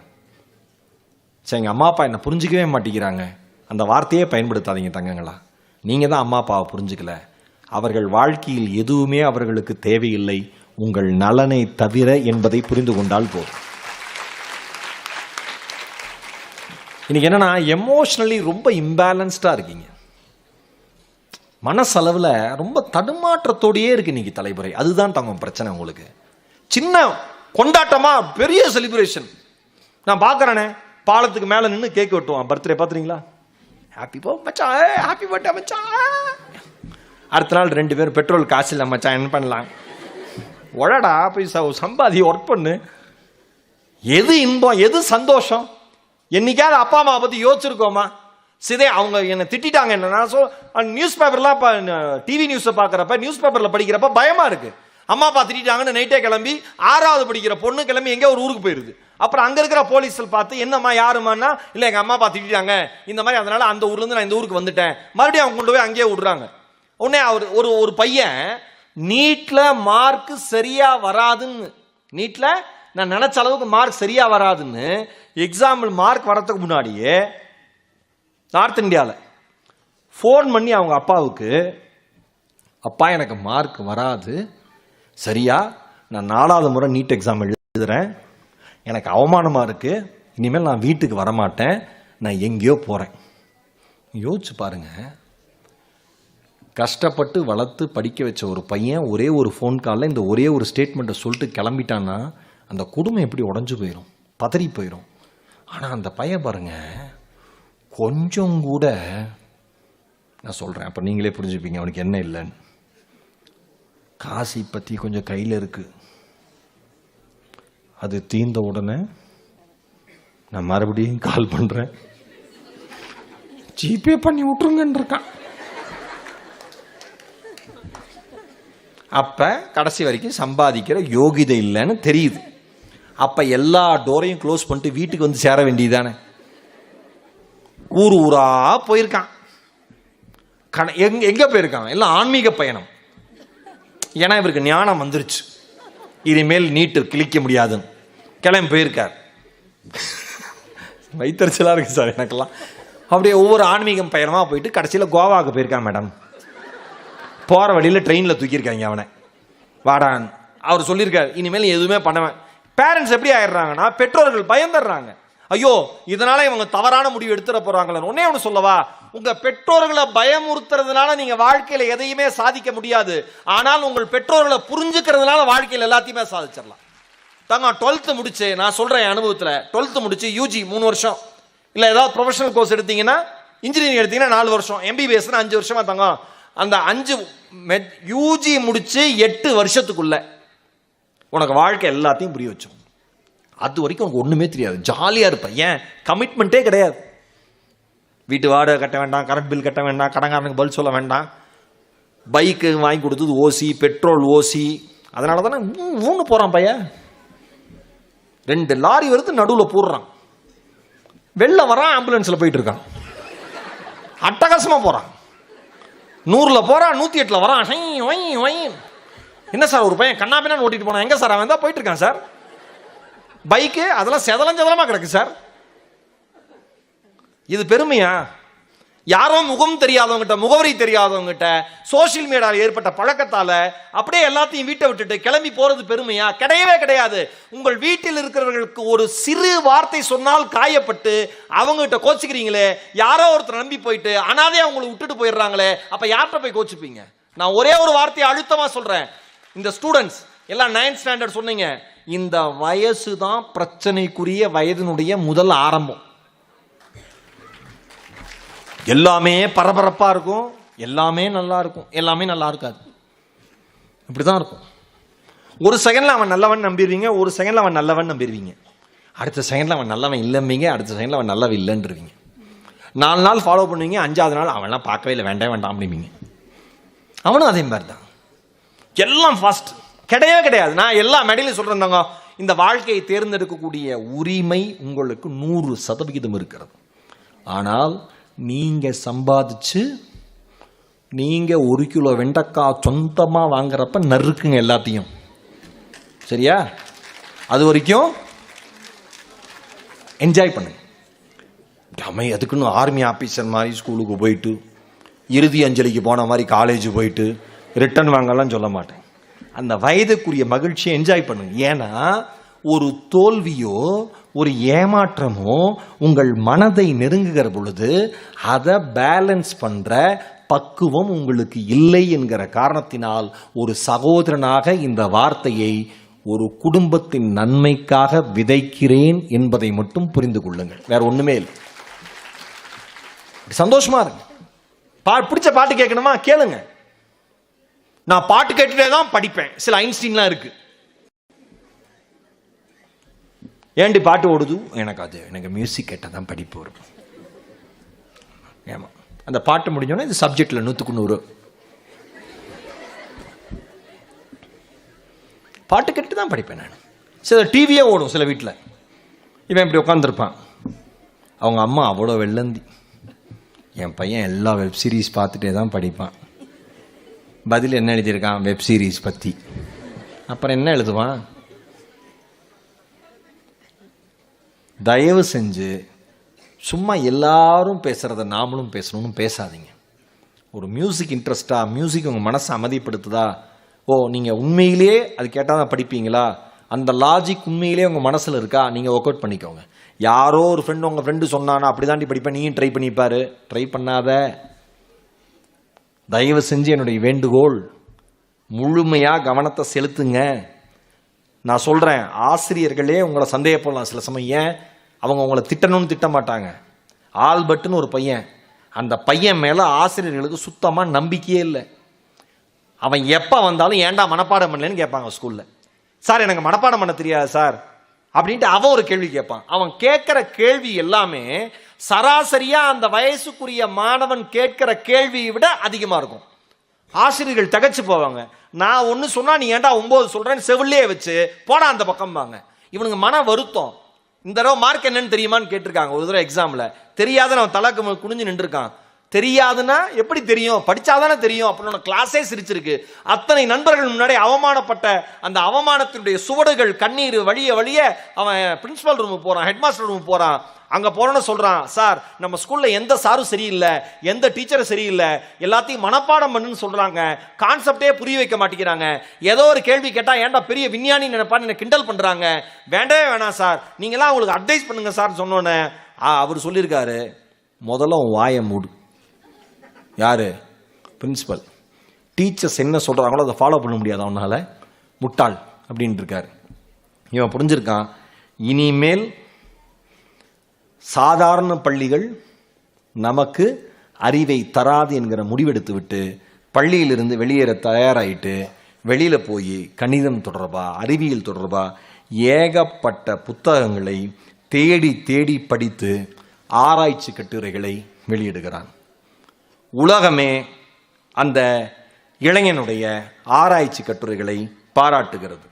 சரி, எங்கள் அம்மா அப்பா என்னை புரிஞ்சிக்கவே மாட்டேங்கிறாங்க, அந்த வார்த்தையே பயன்படுத்தாதீங்க தங்கங்களா. நீங்கள் தான் அம்மா அப்பாவை புரிஞ்சுக்கல. அவர்கள் வாழ்க்கையில் எதுவுமே அவர்களுக்கு தேவையில்லை, உங்கள் நலனை தவிர என்பதை புரிந்து கொண்டால் போதும். இன்னைக்கு என்னன்னா, எமோஷனலி ரொம்ப இம்பேலன்ஸ்டா இருக்கீங்க. மனசளவில் ரொம்ப தடுமாற்றத்தோடையே இருக்கு இன்னைக்கு தலைமுறை. அதுதான் தங்கம் பிரச்சனை. உங்களுக்கு சின்ன கொண்டாட்டமா பெரிய செலிப்ரேஷன். நான் பார்க்குறேனே, பாலத்துக்கு மேலே நின்று கேக் வெட்டுவான். பர்த்டே பார்த்துறீங்களா? ஹாப்பி மச்சான், ஹாப்பி பர்த்டே மச்சான். அடுத்த நாள் 2 பேர் பெட்ரோல் காசு இல்லை மச்சான், என்ன பண்ணலாம்? ஒழடா போய் சம்பாதி, ஒர்க் பண்ணு. எது இன்பம், எது சந்தோஷம்? என்னைக்காவது அப்பா அம்மா பற்றி யோசிச்சிருக்கோமா? சிதே அவங்க என்னை திட்டாங்க, என்ன நியூஸ் பேப்பர்லாம் டிவி நியூஸை பார்க்குறப்ப, நியூஸ் பேப்பரில் படிக்கிறப்ப பயமா இருக்கு. அம்மா அப்பா திட்டாங்கன்னு நைட்டே கிளம்பி 6வது படிக்கிற பொண்ணு கிளம்பி எங்கே ஒரு ஊருக்கு போயிருது. அப்புறம் அங்கே இருக்கிற போலீஸில் பார்த்து, என்னம்மா யாருமான்னா, இல்லை எங்கள் அம்மா அப்பா திட்டாங்க இந்த மாதிரி, அதனால அந்த ஊர்லேருந்து நான் இந்த ஊருக்கு வந்துட்டேன். மறுபடியும் அவங்க கொண்டு போய் அங்கேயே விடுறாங்க. உடனே ஒரு பையன் நீட்டில் மார்க் சரியா வராதுன்னு, நீட்டில் நான் நினைச்ச அளவுக்கு மார்க் சரியா வராதுன்னு எக்ஸாம்பிள் மார்க் வரதுக்கு முன்னாடியே நார்த் இந்தியாவில் ஃபோன் பண்ணி அவங்க அப்பாவுக்கு, அப்பா எனக்கு மார்க் வராது சரியா, நான் 4வது முறை நீட் எக்ஸாம் எழுதுறேன், எனக்கு அவமானமாக இருக்கு, இனிமேல் நான் வீட்டுக்கு வரமாட்டேன், நான் எங்கேயோ போகிறேன். யோசிச்சு பாருங்க, கஷ்டப்பட்டு வளர்த்து படிக்க வச்ச ஒரு பையன் ஒரே ஒரு ஃபோன் காலில் இந்த ஒரே ஒரு ஸ்டேட்மெண்ட்டை சொல்லிட்டு கிளம்பிட்டான்னா அந்த குடும்பம் எப்படி உடஞ்சு போயிடும், பதறி போயிடும். ஆனால் அந்த பையன் பாருங்க, கொஞ்சம் கூட, நான் சொல்கிறேன் அப்போ நீங்களே புரிஞ்சுப்பீங்க அவனுக்கு என்ன இல்லைன்னு. காசி பற்றி கொஞ்சம் கையில் இருக்கு, அது தீர்ந்த உடனே நான் மறுபடியும் கால் பண்ணுறேன், ஜிபே பண்ணி விட்டுருங்கன்னு இருக்கான். அப்போ கடைசி வரைக்கும் சம்பாதிக்கிற யோகிதை இல்லைன்னு தெரியுது. அப்போ எல்லா டோரையும் க்ளோஸ் பண்ணிட்டு வீட்டுக்கு வந்து சேர வேண்டியதானே. ஊர் ஊரா போயிருக்கான். எங்க போயிருக்கான்? எல்லாம் ஆன்மீக பயணம். ஏன்னா இவருக்கு ஞானம் வந்துருச்சு, இனிமேல் நீட்டு கிழிக்க முடியாதுன்னு கிளம்பி போயிருக்கார். வைத்தறிச்சலா இருக்கு சார் எனக்கெல்லாம். அப்படியே ஒவ்வொரு ஆன்மீகம் பயணமா போயிட்டு கடைசியில் கோவாவுக்கு போயிருக்கான் மேடம். போகிற வழியில் ட்ரெயினில் தூக்கியிருக்காங்க அவனை. வாடான் அவர் சொல்லியிருக்காரு, இனிமேல் எதுவுமே பண்ணுவேன். பேரண்ட்ஸ் எப்படி ஆயிடுறாங்கன்னா, பெற்றோர்கள் பயந்துடுறாங்க. ஐயோ இதனால இவங்க தவறான முடிவு எடுத்துட போறாங்களே. ஒன்னே ஒன்று சொல்லவா, உங்க பெற்றோர்களை பயமுறுத்துறதுனால நீங்க வாழ்க்கையில எதையுமே சாதிக்க முடியாது. ஆனால் உங்கள் பெற்றோர்களை புரிஞ்சுக்கிறதுனால வாழ்க்கையில் எல்லாத்தையுமே சாதிச்சிடலாம். தாங்க 12th முடிச்சு, நான் சொல்றேன் அனுபவத்தில், 12th முடிச்சு யூஜி 3 வருஷம், இல்லை ஏதாவது ப்ரொஃபஷனல் கோர்ஸ் எடுத்தீங்கன்னா, இன்ஜினியரிங் எடுத்தீங்கன்னா 4 வருஷம், MBBS 5 வருஷமா தாங்க. அந்த 5 யூஜி முடிச்சு 8 வருஷத்துக்குள்ள உனக்கு வாழ்க்கை எல்லாத்தையும் புரிய வச்சோம். அது வரைக்கும் உனக்கு ஒண்ணுமே தெரியாது, ஜாலியா இருப்ப. ஏன்? கமிட்மெண்ட்டே கிடையாது. வீட்டு வாடகை கட்ட வேண்டாம், கரண்ட் பில் கட்ட வேண்டாம், கடன்காரனுக்கு பதில் சொல்ல வேண்டாம். பைக்கு வாங்கி கொடுத்தது ஓசி, பெட்ரோல் ஓசி. அதனால தானே ஊன்னு போறான் பையன். 2 லாரி வருது, நடுவில் போடுறான், வெளில வரான், ஆம்புலன்ஸ்ல போயிட்டு இருக்கான், அட்டகாசமா போறான். 100ல போறான், 108ல வரான். என்ன சார் ஒரு பையன் கண்ணாபின்னு ஓட்டிட்டு போனான், எங்க சார் அவன் தான் போயிட்டு இருக்கான் சார். பைக்கு அதெல்லாம் செதலமா கிடக்கு சார். இது பெருமையா? யாரோ முகம் தெரியாதவங்கிட்ட, முகவரி தெரியாதவங்கிட்ட, சோசியல் மீடியாவில் ஏற்பட்ட பழக்கத்தால அப்படியே எல்லாத்தையும் வீட்டை விட்டுட்டு கிளம்பி போறது பெருமையா? கிடையவே கிடையாது. உங்கள் வீட்டில் இருக்கிறவர்களுக்கு ஒரு சிறு வார்த்தை சொன்னால் காயப்பட்டு அவங்ககிட்ட கோச்சிக்கிறீங்களே, யாரோ ஒருத்தர் நம்பி போயிட்டு அனாதையா அவங்களை விட்டுட்டு போயிடுறாங்களே, அப்ப யார்கிட்ட போய் கோச்சிப்பீங்க? நான் ஒரே ஒரு வார்த்தையை அழுத்தமா சொல்றேன். இந்த ஸ்டூடெண்ட்ஸ் எல்லாம் 9th ஸ்டாண்டர்ட் சொன்னீங்க, இந்த வயசு தான் பிரச்சனைக்குரிய வயதினுடைய முதல் ஆரம்பம். எல்லாமே பரபரப்பா இருக்கும், எல்லாமே நல்லா இருக்கும், எல்லாமே நல்லா இருக்காது. இப்படிதான் இருக்கும். ஒரு செகண்ட்ல அவன் நல்லவன் நம்பிடுவீங்க, ஒரு செகண்ட்ல அவன் நல்லவன் நம்பிடுவீங்க, அடுத்த செகண்ட்ல அவன் நல்லவன் இல்லைம்பீங்க, அடுத்த செகண்ட்ல அவன் நல்லவன் இல்லைன்றீங்க. 4 நாள் ஃபாலோ பண்ணுவீங்க, 5வது நாள் அவன்லாம் பார்க்கவே இல்லை, வேண்டாம் வேண்டாம் அப்படிம்பீங்க. அவனும் அதே மாதிரி தான். எல்லாம் ஃபாஸ்ட் கிடையவே கிடையாது. நான் எல்லா மேடையிலும் சொல்றேன், இந்த வாழ்க்கையை தேர்ந்தெடுக்கக்கூடிய உரிமை உங்களுக்கு 100% இருக்கிறது. ஆனால் நீங்க சம்பாதிச்சு நீங்க 1 கிலோ வெண்டைக்காய் சொந்தமா வாங்குறப்ப நறுக்குங்க எல்லாத்தையும், சரியா? அது வரைக்கும் என்ஜாய் பண்ணுங்க. அதுக்குன்னு ஆர்மி ஆபீசர் மாதிரி ஸ்கூலுக்கு போயிட்டு, இறுதி அஞ்சலிக்கு போன மாதிரி காலேஜ் போயிட்டு ரிட்டர்ன் வாங்கலாம் சொல்ல மாட்டேன். அந்த வயதுக்குரிய மகிழ்ச்சியை என்ஜாய் பண்ணுங்க. ஏன்னா ஒரு தோல்வியோ ஒரு ஏமாற்றமோ உங்கள் மனதை நெருங்குகிற பொழுது அதை பேலன்ஸ் பண்ற பக்குவம் உங்களுக்கு இல்லை என்கிற காரணத்தினால் ஒரு சகோதரனாக இந்த வார்த்தையை ஒரு குடும்பத்தின் நன்மைக்காக விதைக்கிறேன் என்பதை மட்டும் புரிந்து கொள்ளுங்கள். வேற ஒண்ணுமே இல்லை. சந்தோஷமா இருக்கு. பிடிச்ச பாட்டு கேட்கணுமா கேளுங்க. நான் பாட்டு கேட்டுட்டே தான் படிப்பேன். சில ஐன்ஸ்டீன்லாம் இருக்கு. ஏண்டி பாட்டு ஓடுது? எனக்கு மியூசிக் கேட்டால் தான் படிப்பு வரும். ஏமா அந்த பாட்டு முடிஞ்சோன்னா இந்த சப்ஜெக்டில் 100க்கு 100 பாட்டு கேட்டு தான் படிப்பேன் நான். சில டிவியே ஓடும் சில வீட்டில். இவன் இப்படி உட்காந்துருப்பான், அவங்க அம்மா அவ்வளோ வெள்ளந்தி, என் பையன் எல்லா வெப் சீரிஸ் பார்த்துட்டே தான் படிப்பான். பதில் என்ன எழுதியிருக்கான்? வெப் சீரிஸ் பற்றி. அப்புறம் என்ன எழுதுவான்? தயவு செஞ்சு சும்மா எல்லாரும் பேசுகிறத நாமளும் பேசணும்னு பேசாதீங்க. ஒரு மியூசிக் இன்ட்ரெஸ்டா, மியூசிக் உங்கள் மனசை அமைதிப்படுத்துதா, ஓ நீங்கள் உண்மையிலே அது கேட்டால் தான் படிப்பீங்களா, அந்த லாஜிக் உண்மையிலே உங்கள் மனசில் இருக்கா, நீங்கள் ஒர்க் அவுட் பண்ணிக்கோங்க. யாரோ ஒரு ஃப்ரெண்டு உங்கள் ஃப்ரெண்டு சொன்னானா அப்படி தாண்டி படிப்பேன், நீயும் ட்ரை பண்ணிப்பாரு. ட்ரை பண்ணாத. தயவு செஞ்சு என்னுடைய வேண்டுகோள், முழுமையாக கவனத்தை செலுத்துங்க. நான் சொல்கிறேன், ஆசிரியர்களே உங்களை சந்தேகப்படலாம் சில சமயம். ஏன்? அவங்க உங்களை திட்டணும்னு திட்ட மாட்டாங்க. ஆல்பர்ட்னு ஒரு பையன், அந்த பையன் மேலே ஆசிரியர்களுக்கு சுத்தமாக நம்பிக்கையே இல்லை. அவன் எப்போ வந்தாலும் ஏன்டா மனப்பாடம் பண்ணலன்னு கேட்பாங்க ஸ்கூலில். சார் எனக்கு மனப்பாடம் பண்ண தெரியாது சார் அப்படின்ட்டு அவன் ஒரு கேள்வி கேட்பான். அவன் கேட்குற கேள்வி எல்லாமே சராசரியாக அந்த வயசுக்குரிய மாணவன் கேட்கிற கேள்வியை விட அதிகமாக இருக்கும். ஆசிரியர்கள் தகச்சு போவாங்க. நான் ஒன்று சொன்னா நீ ஏன்டா 9 சொல்றேன்னு செவிலே வச்சு போடா அந்த பக்கம் வாங்க. இவனுங்க மன வருத்தம். இந்த தடவை மார்க் என்னன்னு தெரியுமான்னு கேட்டிருக்காங்க ஒரு தடவை எக்ஸாமில். தெரியாத அவன் தலைக்கு குனிஞ்சு நின்றுருக்கான். தெரியாதுன்னா எப்படி தெரியும்? படிச்சாதானே தெரியும். அப்படின்னு கிளாஸே சிரிச்சிருக்கு. அத்தனை நண்பர்கள் முன்னாடி அவமானப்பட்ட அந்த அவமானத்தினுடைய சுவடுகள் கண்ணீர் வழிய வழிய அவன் பிரின்சிபல் ரூமுக்கு போறான், ஹெட் மாஸ்டர் ரூமுக்கு போறான். அங்க போறோன்னு சொல்றான், சார் நம்ம ஸ்கூல்ல எந்த சாரும் சரியில்லை, எந்த டீச்சரும் சரியில்லை, எல்லாத்தையும் மனப்பாடம் பண்ணுன்னு சொல்றாங்க, கான்செப்டே புரிய வைக்க மாட்டேங்கிறாங்க, ஏதோ ஒரு கேள்வி கேட்டா ஏன்டா பெரிய விஞ்ஞானி நினைப்பான்னு என்ன கிண்டல் பண்றாங்க, வேண்டவே வேணாம் சார், நீங்களாம் அவங்களுக்கு அட்வைஸ் பண்ணுங்க சார் சொன்னோன்னே அவர் சொல்லியிருக்காரு, முதல்ல உன் வாயை மூடு. யாரு? பிரின்சிபல். டீச்சர்ஸ் என்ன சொல்றாங்களோ அதை ஃபாலோ பண்ண முடியாது அவனால, முட்டாள் அப்படின்ட்டு இருக்காரு. இவன் புரிஞ்சிருக்கான், இனிமேல் சாதாரண பள்ளிகள் நமக்கு அறிவை தராது என்கிற முடிவெடுத்து விட்டு பள்ளியிலிருந்து வெளியேற தயாராகிட்டு வெளியில போய் கணிதம் தொடர்பா அறிவியல் தொடர்பா ஏகப்பட்ட புத்தகங்களை தேடி தேடி படித்து ஆராய்ச்சி கட்டுரைகளை வெளியிடுகிறான். உலகமே அந்த இளைஞனுடைய ஆராய்ச்சி கட்டுரைகளை பாராட்டுகிறது.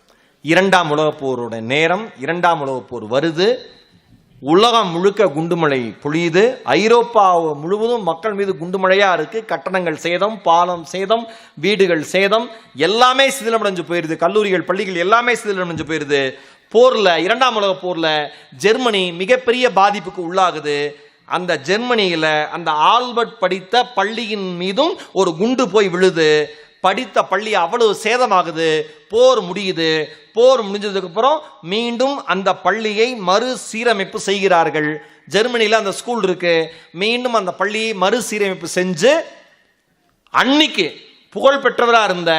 2ஆம் உலகப் போரோட நேரம், 2ஆம் உலகப் போர் வருது, உலகம் முழுக்க குண்டுமழை பொழியுது, ஐரோப்பா முழுவதும் மக்கள் மீது குண்டுமழையா இருக்கு, கட்டணங்கள் சேதம், பாலம் சேதம், வீடுகள் சேதம், எல்லாமே சிதிலமடைஞ்சு போயிருது, கல்லூரிகள் பள்ளிகள் எல்லாமே சிதிலமடைஞ்சு போயிருது. போர்ல 2ஆம் உலக போர்ல ஜெர்மனி மிகப்பெரிய பாதிப்புக்கு உள்ளாகுது. அந்த ஜெர்மனியில அந்த ஆல்பர்ட் படித்த பள்ளியின் மீதும் ஒரு குண்டு போய் விழுது. படித்த பள்ளி அவ்வளவு சேதமாகுது. போர் முடியுது. போர் முடிஞ்சதுக்கு அப்புறம் மீண்டும் அந்த பள்ளியை மறுசீரமைப்பு செய்கிறார்கள். ஜெர்மனியில் அந்த ஸ்கூல் இருக்கு. மீண்டும் அந்த பள்ளியை மறுசீரமைப்பு செஞ்சு அன்னைக்கு புகழ் பெற்றவராக இருந்த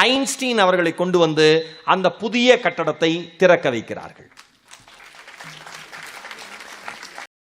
ஐன்ஸ்டீன் அவர்களை கொண்டு வந்து அந்த புதிய கட்டடத்தை திறக்க வைக்கிறார்கள்.